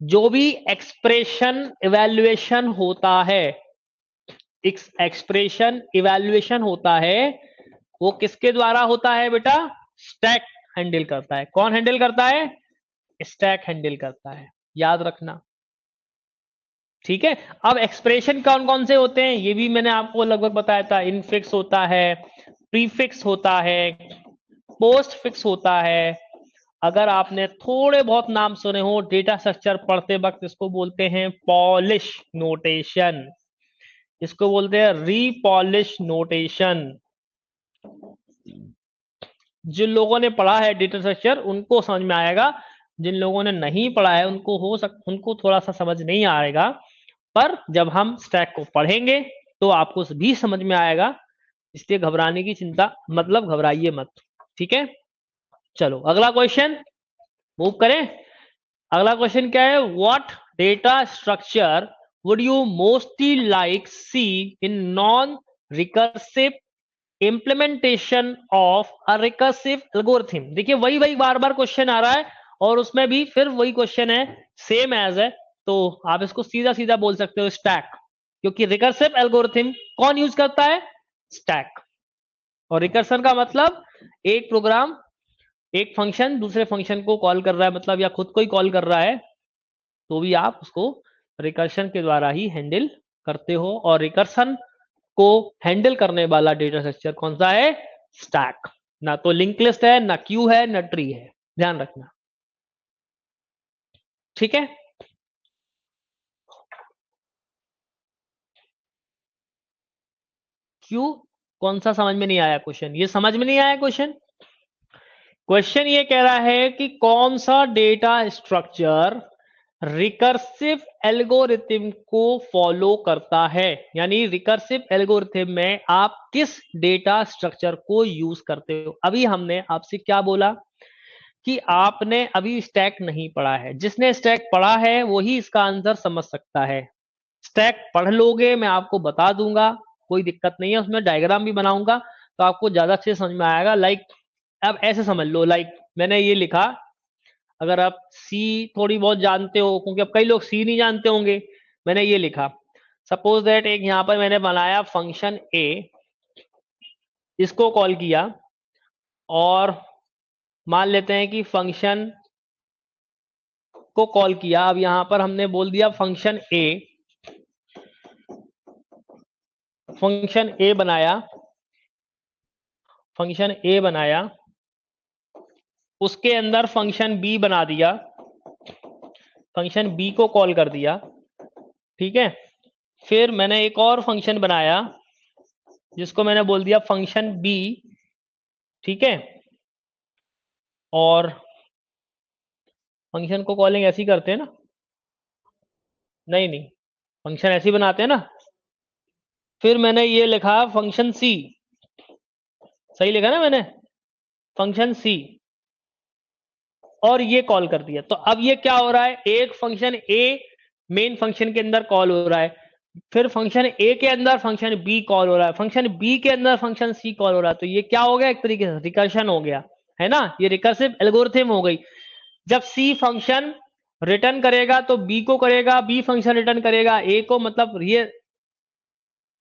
जो भी एक्सप्रेशन इवैल्यूएशन होता है, एक्सप्रेशन इवैल्यूएशन होता है, वो किसके द्वारा होता है बेटा, स्टैक हैंडल करता है। कौन हैंडल करता है, स्टैक हैंडल करता है, याद रखना, ठीक है। अब एक्सप्रेशन कौन कौन से होते हैं, ये भी मैंने आपको लगभग बताया था। इनफिक्स होता है, प्रीफिक्स होता है, पोस्ट फिक्स होता है। अगर आपने थोड़े बहुत नाम सुने हो डेटा स्ट्रक्चर पढ़ते वक्त, इसको बोलते हैं पॉलिश नोटेशन, इसको बोलते हैं रीपॉलिश नोटेशन। जिन लोगों ने पढ़ा है डेटा स्ट्रक्चर उनको समझ में आएगा, जिन लोगों ने नहीं पढ़ा है उनको थोड़ा सा समझ नहीं आएगा। पर जब हम स्टैक को पढ़ेंगे तो आपको भी समझ में आएगा, इसलिए घबराने की चिंता, मतलब घबराइए मत, ठीक है। चलो अगला क्वेश्चन मूव करें। अगला क्वेश्चन क्या है, what data structure would you mostly like see in non recursive implementation of a recursive algorithm. देखिए वही वही बार बार क्वेश्चन आ रहा है, और उसमें भी फिर वही क्वेश्चन है, सेम एज है। तो आप इसको सीधा सीधा बोल सकते हो स्टैक, क्योंकि रिकर्सिव एल्गोरिथम कौन यूज करता है, स्टैक। और रिकर्सन का मतलब एक प्रोग्राम, एक फंक्शन दूसरे फंक्शन को कॉल कर रहा है, मतलब या खुद को ही कॉल कर रहा है, तो भी आप उसको रिकर्शन के द्वारा ही हैंडल करते हो। और रिकर्सन को हैंडल करने वाला डेटा स्ट्रक्चर कौन सा है, स्टैक। ना तो लिंक लिस्ट है, ना क्यू है, ना ट्री है, ध्यान रखना, ठीक है। क्यू कौन सा, समझ में नहीं आया क्वेश्चन, ये समझ में नहीं आया क्वेश्चन। क्वेश्चन ये कह रहा है कि कौन सा डेटा स्ट्रक्चर रिकर्सिव एल्गोरिथम को फॉलो करता है, यानी रिकर्सिव एल्गोरिथम में आप किस डेटा स्ट्रक्चर को यूज करते हो। अभी हमने आपसे क्या बोला कि आपने अभी स्टैक नहीं पढ़ा है, जिसने स्टैक पढ़ा है वही इसका आंसर समझ सकता है। स्टैक पढ़ लोगे, मैं आपको बता दूंगा, कोई दिक्कत नहीं है, उसमें डायग्राम भी बनाऊंगा तो आपको ज्यादा अच्छे समझ में आएगा। लाइक अब ऐसे समझ लो, लाइक मैंने ये लिखा, अगर आप सी थोड़ी बहुत जानते हो, क्योंकि अब कई लोग सी नहीं जानते होंगे, मैंने ये लिखा, सपोज दैट एक यहां पर मैंने बनाया फंक्शन ए, इसको कॉल किया, और मान लेते हैं कि फंक्शन को कॉल किया। अब यहां पर हमने बोल दिया फंक्शन ए बनाया, फंक्शन ए बनाया, उसके अंदर फंक्शन बी बना दिया, फंक्शन बी को कॉल कर दिया, ठीक है। फिर मैंने एक और फंक्शन बनाया जिसको मैंने बोल दिया फंक्शन बी, ठीक है। और फंक्शन को कॉलिंग ऐसी करते हैं ना, नहीं नहीं, फंक्शन ऐसी बनाते हैं ना। फिर मैंने ये लिखा फंक्शन सी, सही लिखा ना मैंने, फंक्शन सी, और ये कॉल कर दिया। तो अब ये क्या हो रहा है, एक फंक्शन ए मेन फंक्शन के अंदर कॉल हो रहा है, फिर फंक्शन ए के अंदर फंक्शन बी कॉल हो रहा है, फंक्शन बी के अंदर फंक्शन सी कॉल हो रहा है। तो ये क्या हो गया, एक तरीके से रिकर्शन हो गया, है ना, ये रिकर्सिव एल्गोरिथम हो गई। जब सी फंक्शन रिटर्न करेगा तो बी को करेगा, बी फंक्शन रिटर्न करेगा ए को, मतलब ये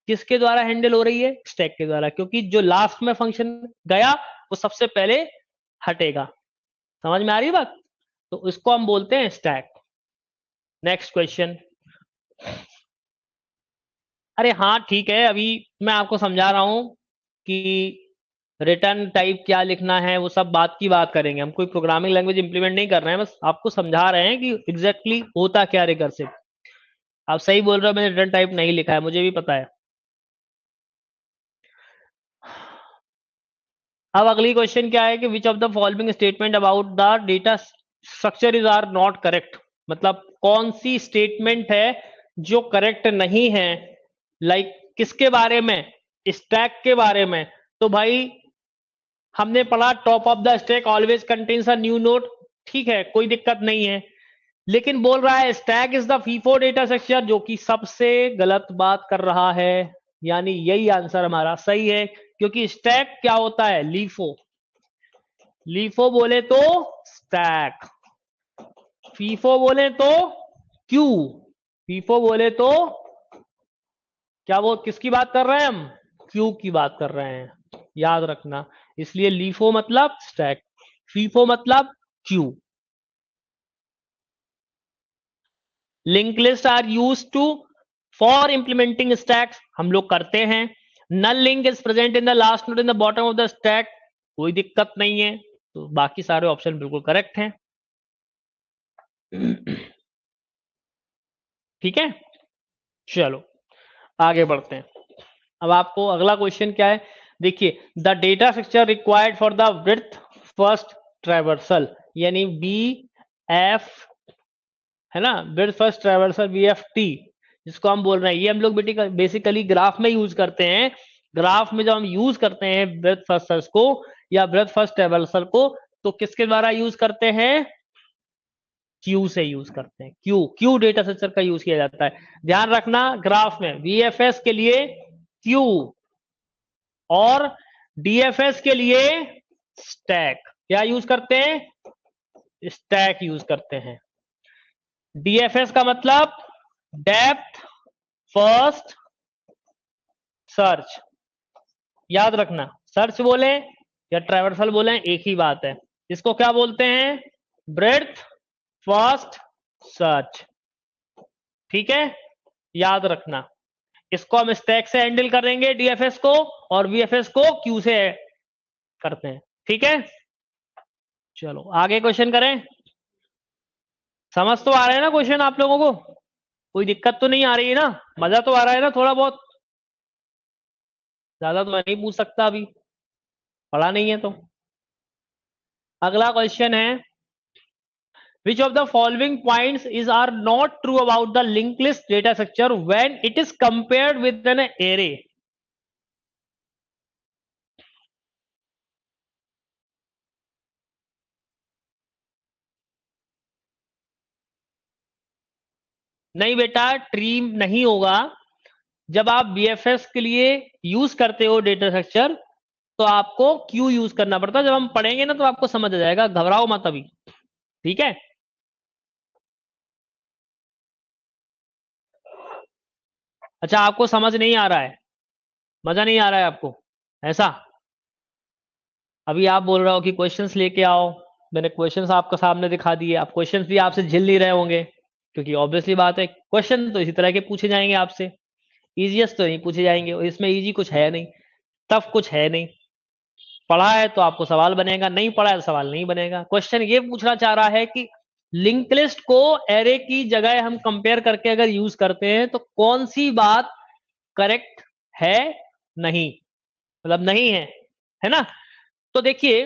किसके द्वारा हैंडल हो रही है, स्टैक के द्वारा, क्योंकि जो लास्ट में फंक्शन गया वो सबसे पहले हटेगा। समझ में आ रही है बात? तो इसको हम बोलते हैं स्टैक। Next question. अरे हाँ ठीक है, अभी मैं आपको समझा रहा हूं कि रिटर्न टाइप क्या लिखना है, वो सब बात की बात करेंगे, हम कोई प्रोग्रामिंग लैंग्वेज इंप्लीमेंट नहीं कर रहे हैं, बस आपको समझा रहे हैं कि एग्जैक्टली होता क्या रिकर्सिव। आप सही बोल रहे हो, मैंने रिटर्न टाइप नहीं लिखा है, मुझे भी पता है। अब अगली क्वेश्चन क्या है कि which of the following statement about the data structure is are not correct, मतलब कौन सी स्टेटमेंट है जो करेक्ट नहीं है। लाइक किसके बारे में, स्टैक के बारे में। तो भाई हमने पढ़ा top of the stack always contains a new node, ठीक है, कोई दिक्कत नहीं है। लेकिन बोल रहा है stack is the FIFO data structure, जो कि सबसे गलत बात कर रहा है, यानी यही आंसर हमारा सही है, क्योंकि स्टैक क्या होता है, लीफो, लीफो बोले तो स्टैक, फीफो बोले तो क्यू, फीफो बोले तो क्या, वो किसकी बात कर रहे हैं हम, क्यू की बात कर रहे हैं, याद रखना। इसलिए लीफो मतलब स्टैक, फीफो मतलब queue. Link list are use to for implementing stacks, हम लोग करते हैं। Null link is present in the last node in the bottom of the stack, कोई दिक्कत नहीं है। तो बाकी सारे ऑप्शन बिल्कुल करेक्ट हैं। ठीक है, चलो आगे बढ़ते हैं। अब आपको अगला क्वेश्चन क्या है, देखिए, the data structure required for the breadth first traversal, यानी बी एफ, है ना, breadth first traversal B F T, जिसको हम बोल रहे हैं, ये हम लोग बेसिकली ग्राफ में यूज करते हैं। ग्राफ में जब हम यूज करते हैं ब्रेड्थ फर्स्ट सर्च को या ब्रेड्थ फर्स्ट ट्रैवर्सल को, तो किसके द्वारा यूज करते हैं, क्यू से यूज करते हैं, क्यू, क्यू डेटा स्ट्रक्चर का यूज किया जाता है। ध्यान रखना, ग्राफ में वीएफएस के लिए क्यू और डीएफएस के लिए स्टैक, क्या यूज करते हैं, स्टैक यूज करते हैं। डीएफएस का मतलब डेप्थ फर्स्ट सर्च, याद रखना, सर्च बोले या ट्रैवर्सल बोले एक ही बात है। इसको क्या बोलते हैं, ब्रेड्थ फर्स्ट सर्च, ठीक है, याद रखना। इसको हम स्टैक से हैंडल करेंगे डीएफएस को, और वीएफएस को क्यू से करते हैं, ठीक है। चलो आगे क्वेश्चन करें। समझ तो आ रहा है ना क्वेश्चन आप लोगों को, कोई दिक्कत तो नहीं आ रही है ना, मजा तो आ रहा है ना थोड़ा बहुत, ज्यादा तो मैं नहीं पूछ सकता, अभी पढ़ा नहीं है तो। अगला क्वेश्चन है, which of the following points is are not true about the linked list data structure when it is compared with an array। नहीं बेटा, ट्री नहीं होगा। जब आप बीएफएस के लिए यूज करते हो डेटा स्ट्रक्चर, तो आपको क्यू यूज करना पड़ता है। जब हम पढ़ेंगे ना तो आपको समझ आ जाएगा, घबराओ मत अभी। ठीक है। अच्छा, आपको समझ नहीं आ रहा है, मजा नहीं आ रहा है आपको, ऐसा? अभी आप बोल रहे हो कि क्वेश्चंस लेके आओ, मैंने क्वेश्चंस आपके सामने दिखा दिए, आप क्वेश्चंस भी आपसे झेल नहीं रहे होंगे, क्योंकि ऑब्वियसली बात है क्वेश्चन तो इसी तरह के पूछे जाएंगे आपसे, इजीएस्ट तो नहीं पूछे जाएंगे, और इसमें इजी कुछ है नहीं, टफ कुछ है नहीं। पढ़ा है तो आपको सवाल बनेगा, नहीं पढ़ा है तो सवाल नहीं बनेगा। क्वेश्चन ये पूछना चाह रहा है कि लिंक लिस्ट को एरे की जगह हम कंपेयर करके अगर यूज करते हैं तो कौन सी बात करेक्ट है, नहीं, मतलब नहीं है, है ना? तो देखिए,